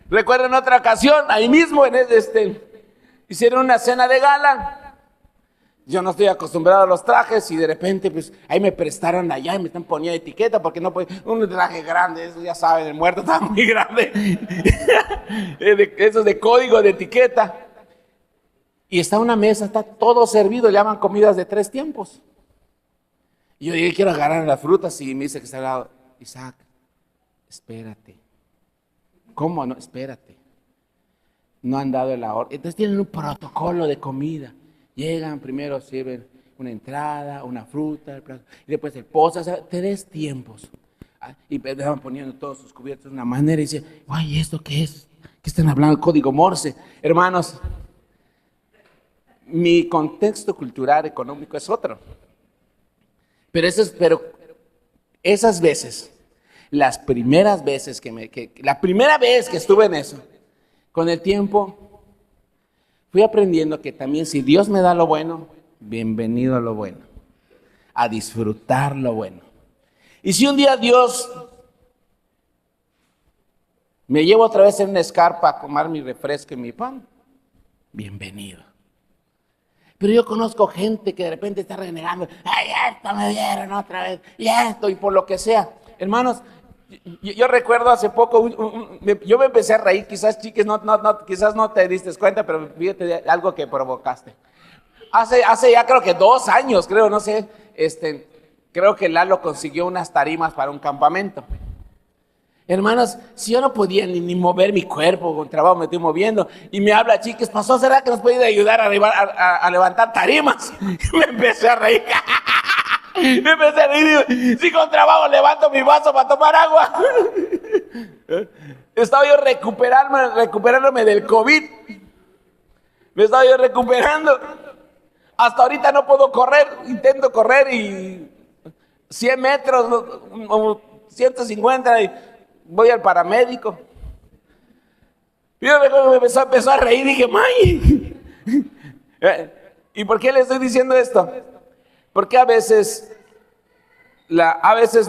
Recuerdo en otra ocasión, ahí mismo, hicieron una cena de gala. Yo no estoy acostumbrado a los trajes y de repente, pues, ahí me prestaron allá y me están poniendo etiqueta porque no puede, un traje grande, eso ya saben, el muerto está muy grande. Esos de código de etiqueta. Y está una mesa, está todo servido, le llaman comidas de 3 tiempos. Y yo dije, quiero agarrar las frutas y me dice que está al lado, Isaac, espérate. ¿Cómo no? Espérate. No han dado la orden. Entonces tienen un protocolo de comida. Llegan, primero sirven una entrada, una fruta, y después el postre, o sea, 3 tiempos. Y van poniendo todos sus cubiertos de una manera y dicen, ay, ¿esto qué es? ¿Qué están hablando? Código Morse. Hermanos, mi contexto cultural, económico es otro. Pero esas veces, las primeras veces la primera vez que estuve en eso, con el tiempo, fui aprendiendo que también si Dios me da lo bueno, bienvenido a lo bueno, a disfrutar lo bueno. Y si un día Dios me lleva otra vez en una escarpa a comer mi refresco y mi pan, bienvenido. Pero yo conozco gente que de repente está renegando, ay, esto me dieron otra vez, y esto, y por lo que sea. Hermanos, yo recuerdo hace poco, yo me empecé a reír, quizás chiques, quizás no te diste cuenta, pero fíjate de algo que provocaste. Hace ya creo que 2 años, no sé, creo que Lalo consiguió unas tarimas para un campamento. Hermanos, si yo no podía ni mover mi cuerpo, con trabajo me estoy moviendo, y me habla, chiques, ¿pasó? ¿Será que nos puede ayudar a levantar tarimas? Y me empecé a reír. Me empecé a reír, digo, si con trabajo levanto mi vaso para tomar agua. Estaba yo recuperándome del COVID. Me estaba yo recuperando. Hasta ahorita no puedo correr, intento correr y 100 metros, o 150, y voy al paramédico. Y yo me empezó a reír y dije, ¡may! ¿Y por qué le estoy diciendo esto? Porque a veces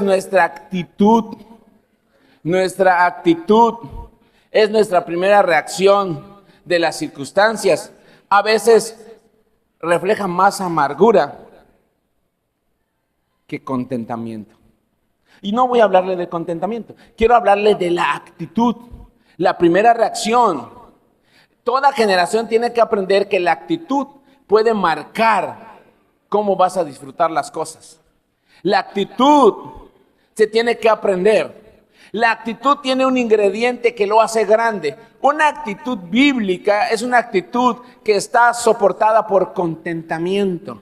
nuestra actitud es nuestra primera reacción de las circunstancias. A veces refleja más amargura que contentamiento. Y no voy a hablarle de contentamiento, quiero hablarle de la actitud, la primera reacción. Toda generación tiene que aprender que la actitud puede marcar cómo vas a disfrutar las cosas. La actitud se tiene que aprender. La actitud tiene un ingrediente que lo hace grande. Una actitud bíblica es una actitud que está soportada por contentamiento,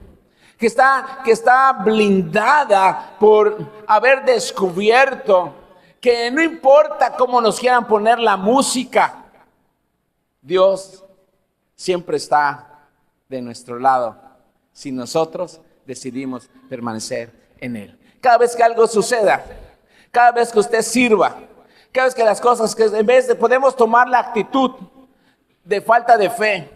que está blindada por haber descubierto que no importa cómo nos quieran poner la música, Dios siempre está de nuestro lado si nosotros decidimos permanecer en Él. Cada vez que algo suceda, cada vez que usted sirva, cada vez que las cosas, que en vez de podemos tomar la actitud de falta de fe,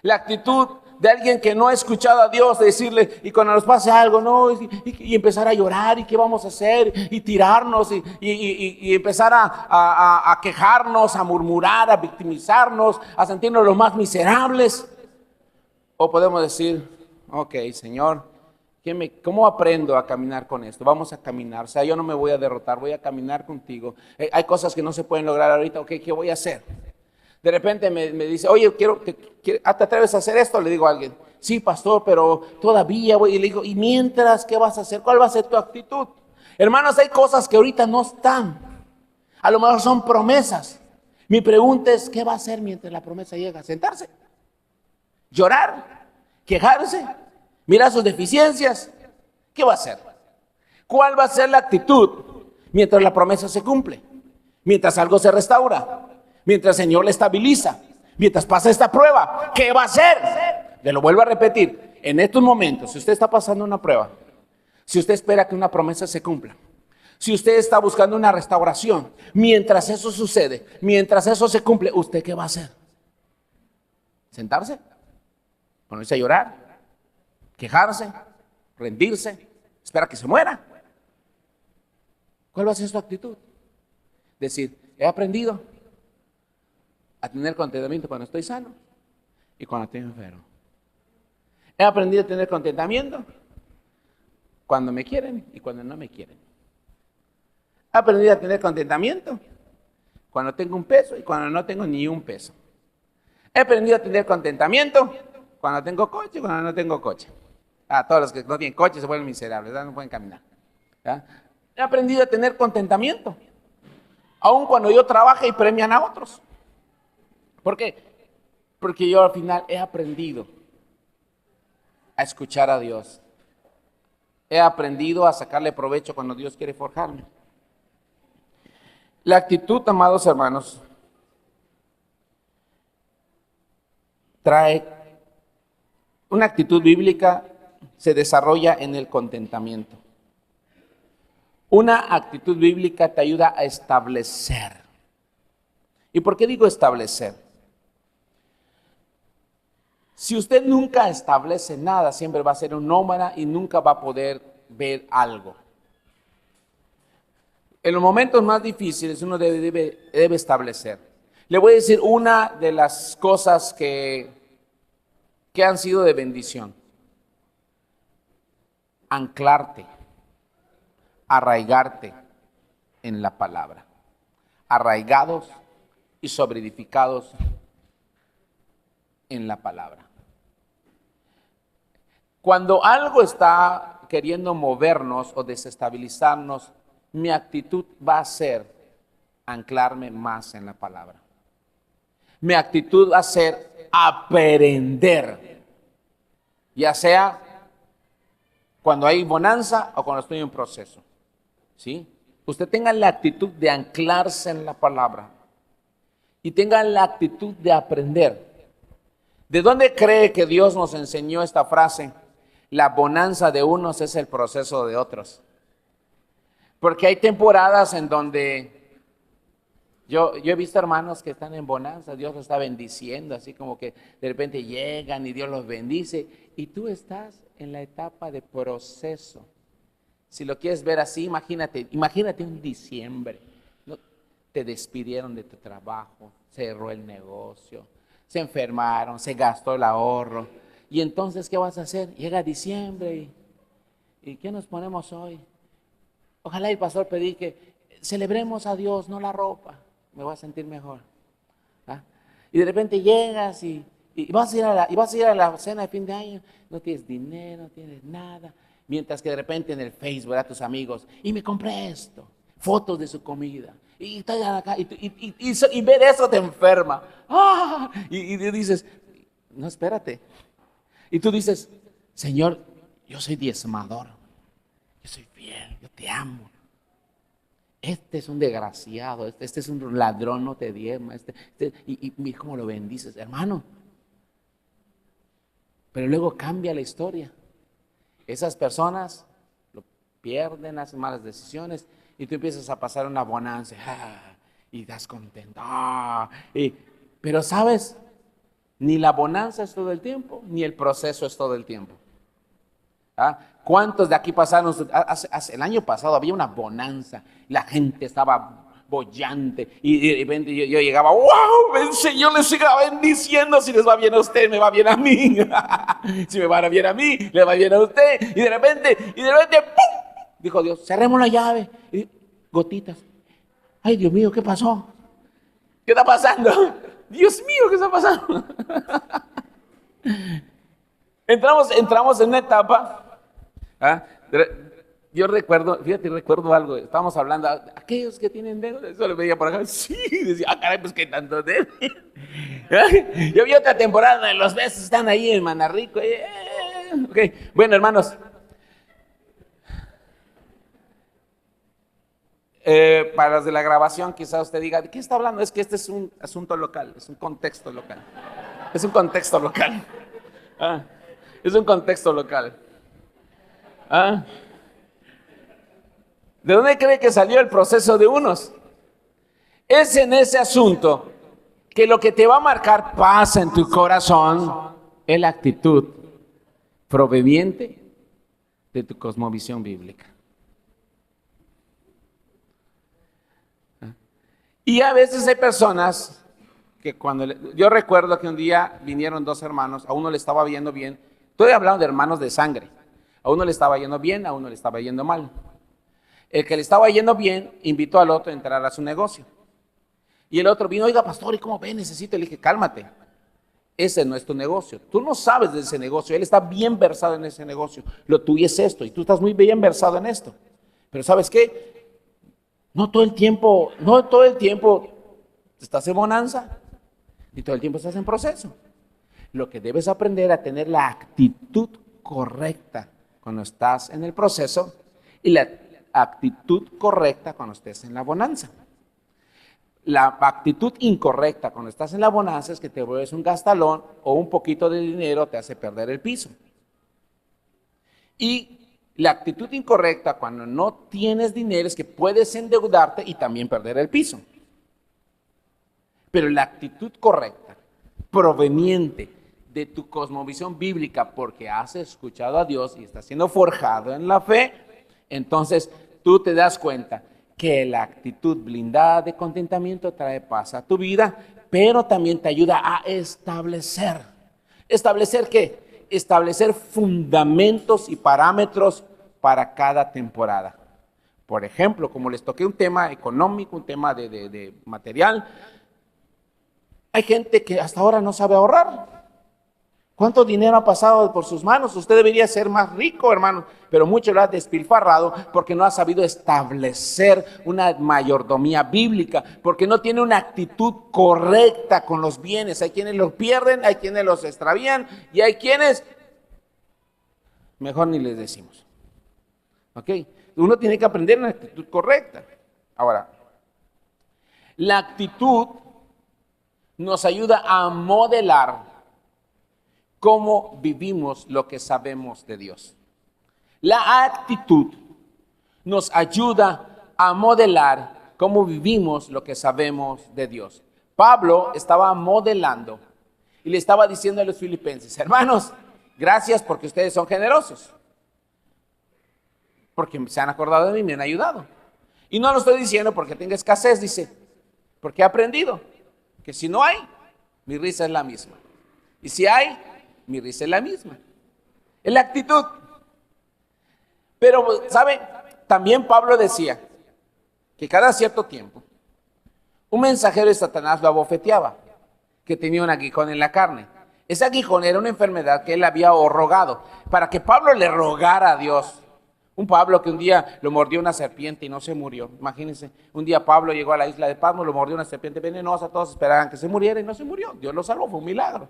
la actitud de alguien que no ha escuchado a Dios, de decirle, y cuando nos pase algo, no, y empezar a llorar, y qué vamos a hacer, y tirarnos, y empezar a quejarnos, a murmurar, a victimizarnos, a sentirnos los más miserables. O podemos decir, ok, Señor, ¿cómo aprendo a caminar con esto? Vamos a caminar, o sea, yo no me voy a derrotar, voy a caminar contigo. Hay cosas que no se pueden lograr ahorita, ok, ¿qué voy a hacer? De repente me dice, oye, ¿te atreves a hacer esto? Le digo a alguien, sí, pastor, pero todavía voy. Y le digo, ¿y mientras qué vas a hacer? ¿Cuál va a ser tu actitud? Hermanos, hay cosas que ahorita no están. A lo mejor son promesas. Mi pregunta es, ¿qué va a hacer mientras la promesa llega? ¿Sentarse? llorar, quejarse, mirar sus deficiencias. ¿Qué va a hacer? ¿Cuál va a ser la actitud mientras la promesa se cumple? Mientras algo se restaura, mientras el Señor le estabiliza, mientras pasa esta prueba, ¿qué va a hacer? Le lo vuelvo a repetir, en estos momentos, si usted está pasando una prueba, si usted espera que una promesa se cumpla, si usted está buscando una restauración, mientras eso sucede, mientras eso se cumple, ¿usted qué va a hacer? ¿Sentarse? ¿Ponerse a llorar? ¿Quejarse? ¿Rendirse? ¿Espera que se muera? ¿Cuál va a ser su actitud? Decir, he aprendido a tener contentamiento cuando estoy sano y cuando estoy enfermo. He aprendido a tener contentamiento cuando me quieren y cuando no me quieren. He aprendido a tener contentamiento cuando tengo un peso y cuando no tengo ni un peso. He aprendido a tener contentamiento cuando tengo coche y cuando no tengo coche. Todos los que no tienen coche se vuelven miserables, ¿verdad? No pueden caminar. ¿Verdad? He aprendido a tener contentamiento, aun cuando yo trabajo y premian a otros. ¿Por qué? Porque yo al final he aprendido a escuchar a Dios. He aprendido a sacarle provecho cuando Dios quiere forjarme. La actitud, amados hermanos, trae una actitud bíblica, se desarrolla en el contentamiento. Una actitud bíblica te ayuda a establecer. ¿Y por qué digo establecer? Si usted nunca establece nada, siempre va a ser un nómada y nunca va a poder ver algo. En los momentos más difíciles uno debe establecer. Le voy a decir una de las cosas que han sido de bendición. Anclarte, arraigarte en la palabra. Arraigados y sobreedificados en la palabra. Cuando algo está queriendo movernos o desestabilizarnos, mi actitud va a ser anclarme más en la palabra. Mi actitud va a ser aprender, ya sea cuando hay bonanza o cuando estoy en proceso. ¿Sí? Usted tenga la actitud de anclarse en la palabra y tenga la actitud de aprender. ¿De dónde cree que Dios nos enseñó esta frase? La bonanza de unos es el proceso de otros. Porque hay temporadas en donde yo he visto hermanos que están en bonanza, Dios los está bendiciendo, así como que de repente llegan y Dios los bendice, y tú estás en la etapa de proceso. Si lo quieres ver así, imagínate un diciembre, ¿no? Te despidieron de tu trabajo, cerró el negocio, se enfermaron, se gastó el ahorro, y entonces, ¿qué vas a hacer? Llega diciembre y ¿qué nos ponemos hoy? Ojalá el pastor predique, celebremos a Dios, no la ropa, me voy a sentir mejor. Y de repente llegas y vas a ir a la cena de fin de año, no tienes dinero, no tienes nada, mientras que de repente en el Facebook a tus amigos, y me compré esto, fotos de su comida, y ver eso te enferma. Y dices, no, espérate. Y tú dices, Señor, yo soy diezmador, yo soy fiel, yo te amo. Este es un desgraciado, este es un ladrón, no te diezma. Y mira cómo lo bendices, hermano. Pero luego cambia la historia. Esas personas lo pierden, hacen malas decisiones y tú empiezas a pasar una bonanza y estás contento. Pero sabes, ni la bonanza es todo el tiempo, ni el proceso es todo el tiempo. ¿Cuántos de aquí pasaron? El año pasado había una bonanza, la gente estaba bollante y de repente yo llegaba, wow, el Señor les siga bendiciendo, si les va bien a usted, me va bien a mí, si me va bien a mí, le va bien a usted, y de repente, ¡pum! Dijo Dios, cerremos la llave, y gotitas, ay Dios mío, ¿qué pasó? ¿Qué está pasando? Dios mío, ¿qué está pasando? Entramos en una etapa. Yo recuerdo algo, estábamos hablando, aquellos que tienen dedos, eso le veía por acá, sí, decía, caray, pues qué tanto dedos. Yo vi otra temporada de los besos, están ahí en Manarrico. Ok, bueno, hermanos. Para los de la grabación, quizás usted diga, ¿de qué está hablando? Es que este es un asunto local, es un contexto local. Es un contexto local. Es un contexto local. ¿De dónde cree que salió el proceso de unos? Es en ese asunto que lo que te va a marcar paz en tu corazón es la actitud proveniente de tu cosmovisión bíblica. Y a veces hay personas que yo recuerdo que un día vinieron dos hermanos, a uno le estaba yendo bien, estoy hablando de hermanos de sangre, a uno le estaba yendo bien, a uno le estaba yendo mal. El que le estaba yendo bien invitó al otro a entrar a su negocio. Y el otro vino, oiga pastor, ¿y cómo ve? Necesito. Le dije, cálmate, ese no es tu negocio, tú no sabes de ese negocio, él está bien versado en ese negocio, lo tuyo es esto y tú estás muy bien versado en esto. Pero ¿sabes qué? No todo el tiempo estás en bonanza, y todo el tiempo estás en proceso. Lo que debes aprender a tener la actitud correcta cuando estás en el proceso y la actitud correcta cuando estés en la bonanza. La actitud incorrecta cuando estás en la bonanza es que te vuelves un gastalón o un poquito de dinero te hace perder el piso. Y la actitud incorrecta cuando no tienes dinero es que puedes endeudarte y también perder el piso. Pero la actitud correcta, proveniente de tu cosmovisión bíblica, porque has escuchado a Dios y estás siendo forjado en la fe, entonces tú te das cuenta que la actitud blindada de contentamiento trae paz a tu vida, pero también te ayuda a establecer. ¿Establecer qué? Establecer fundamentos y parámetros para cada temporada. Por ejemplo, como les toqué un tema económico, un tema de material, hay gente que hasta ahora no sabe ahorrar. ¿Cuánto dinero ha pasado por sus manos? Usted debería ser más rico, hermano, pero mucho lo ha despilfarrado porque no ha sabido establecer una mayordomía bíblica, porque no tiene una actitud correcta con los bienes. Hay quienes los pierden, hay quienes los extravían y hay quienes, mejor ni les decimos. ¿Ok? Uno tiene que aprender una actitud correcta. Ahora, la actitud nos ayuda a modelar cómo vivimos lo que sabemos de Dios. La actitud nos ayuda a modelar cómo vivimos lo que sabemos de Dios. Pablo estaba modelando y le estaba diciendo a los filipenses, hermanos, gracias porque ustedes son generosos, porque se han acordado de mí, me han ayudado. Y no lo estoy diciendo porque tenga escasez, dice, porque he aprendido que si no hay, mi risa es la misma. Y si hay, mi risa es la misma. Es la actitud. Pero, ¿sabe? También Pablo decía que cada cierto tiempo un mensajero de Satanás lo abofeteaba, que tenía un aguijón en la carne. Ese aguijón era una enfermedad que él había rogado, para que Pablo le rogara a Dios. Un Pablo que un día lo mordió una serpiente y no se murió. Imagínense, un día Pablo llegó a la isla de Patmos, lo mordió una serpiente venenosa, todos esperaban que se muriera y no se murió. Dios lo salvó, fue un milagro.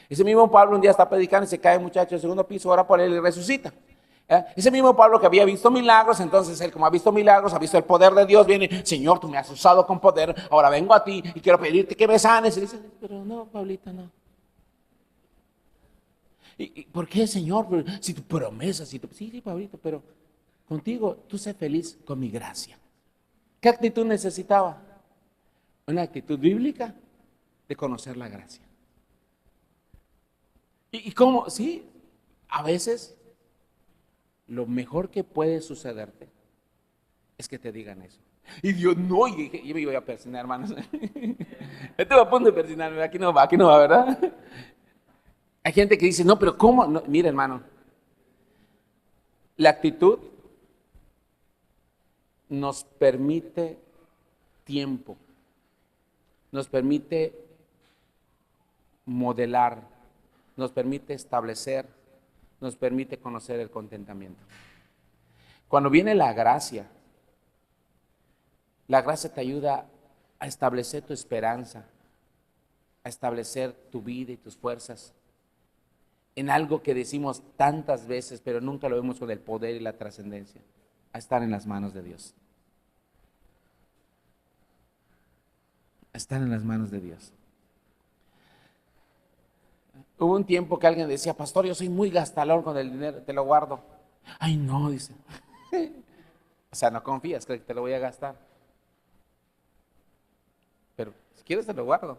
Ese mismo Pablo un día está predicando y se cae un muchacho del segundo piso, ora por él y resucita. Ese mismo Pablo que había visto milagros, entonces él como ha visto milagros, ha visto el poder de Dios, viene, Señor, tú me has usado con poder, ahora vengo a ti y quiero pedirte que me sanes. Y dice, pero no, Pablito, no. ¿Y por qué, Señor? Si tu promesa, sí, Pablito, pero contigo tú sé feliz con mi gracia. ¿Qué actitud necesitaba? Una actitud bíblica de conocer la gracia. ¿Y cómo? Sí, a veces lo mejor que puede sucederte es que te digan eso. Y Dios, no, yo me voy a persinar, hermanos. Estuve a punto de persinarme, aquí no va, ¿verdad? Hay gente que dice, no, pero ¿cómo? No, mira, hermano, la actitud nos permite tiempo, nos permite modelar, nos permite establecer, nos permite conocer el contentamiento. Cuando viene la gracia te ayuda a establecer tu esperanza, a establecer tu vida y tus fuerzas en algo que decimos tantas veces, pero nunca lo vemos con el poder y la trascendencia, a estar en las manos de Dios. A estar en las manos de Dios. Hubo un tiempo que alguien decía, pastor, yo soy muy gastalón con el dinero, te lo guardo. Ay, no, dice. O sea, no confías, crees que te lo voy a gastar. Pero si quieres te lo guardo.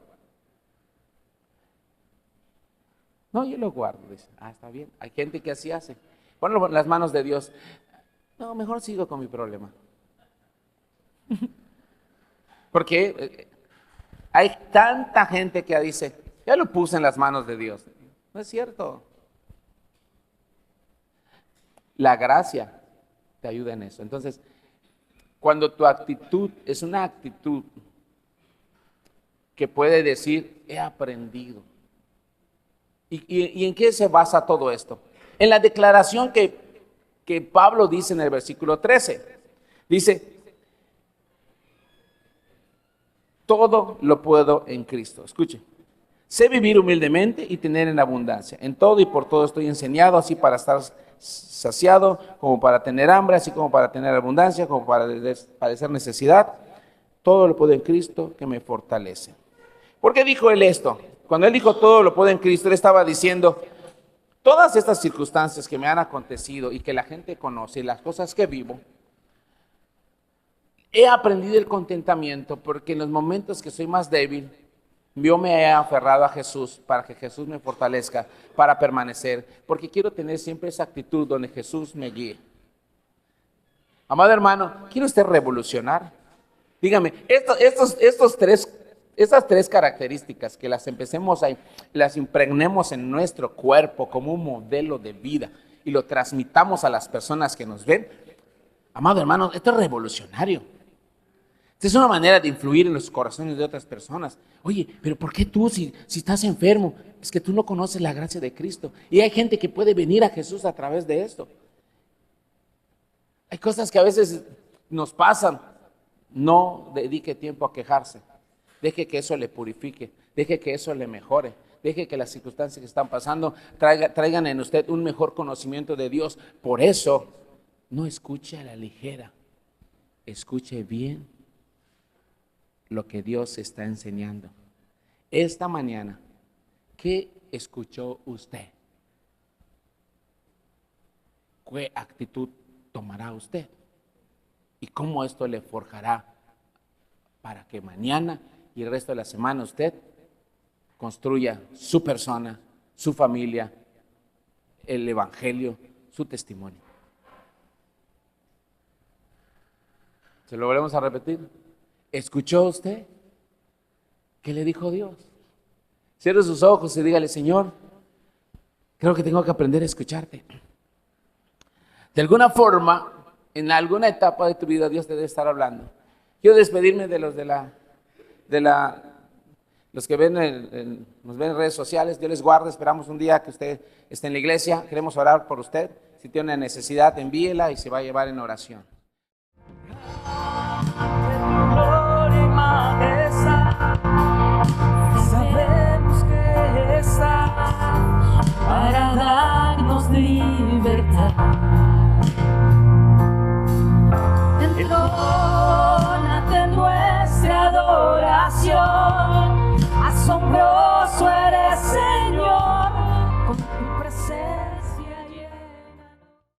No, yo lo guardo, dice. Ah, está bien. Hay gente que así hace. Ponlo en las manos de Dios. No, mejor sigo con mi problema. Porque hay tanta gente que dice, ya lo puse en las manos de Dios. No es cierto. La gracia te ayuda en eso. Entonces, cuando tu actitud es una actitud que puede decir, he aprendido. ¿Y en qué se basa todo esto? En la declaración que Pablo dice en el versículo 13. Dice, todo lo puedo en Cristo. Escuche. Sé vivir humildemente y tener en abundancia. En todo y por todo estoy enseñado, así para estar saciado, como para tener hambre, así como para tener abundancia, como para padecer necesidad. Todo lo puedo en Cristo que me fortalece. ¿Por qué dijo él esto? Cuando él dijo todo lo puedo en Cristo, él estaba diciendo, todas estas circunstancias que me han acontecido y que la gente conoce y las cosas que vivo, he aprendido el contentamiento porque en los momentos que soy más débil, yo me he aferrado a Jesús para que Jesús me fortalezca, para permanecer, porque quiero tener siempre esa actitud donde Jesús me guíe. Amado hermano, ¿quiere usted revolucionar? Dígame, estas tres características que las impregnemos en nuestro cuerpo como un modelo de vida y lo transmitamos a las personas que nos ven. Amado hermano, esto es revolucionario. Esta es una manera de influir en los corazones de otras personas. Oye, pero ¿por qué tú si estás enfermo? Es que tú no conoces la gracia de Cristo. Y hay gente que puede venir a Jesús a través de esto. Hay cosas que a veces nos pasan. No dedique tiempo a quejarse. Deje que eso le purifique. Deje que eso le mejore. Deje que las circunstancias que están pasando traigan en usted un mejor conocimiento de Dios. Por eso, no escuche a la ligera. Escuche bien lo que Dios está enseñando. Esta mañana, ¿qué escuchó usted? ¿Qué actitud tomará usted? ¿Y cómo esto le forjará para que mañana y el resto de la semana usted construya su persona, su familia, el evangelio, su testimonio? ¿Se lo volvemos a repetir? ¿Escuchó usted? ¿Qué le dijo Dios? Cierre sus ojos y dígale, Señor, creo que tengo que aprender a escucharte. De alguna forma, en alguna etapa de tu vida, Dios te debe estar hablando. Quiero despedirme de los los que nos ven en redes sociales. Dios les guarde. Esperamos un día que usted esté en la iglesia. Queremos orar por usted. Si tiene una necesidad, envíela y se va a llevar en oración. Sabemos que está para darnos libertad. Entrónate en nuestra adoración.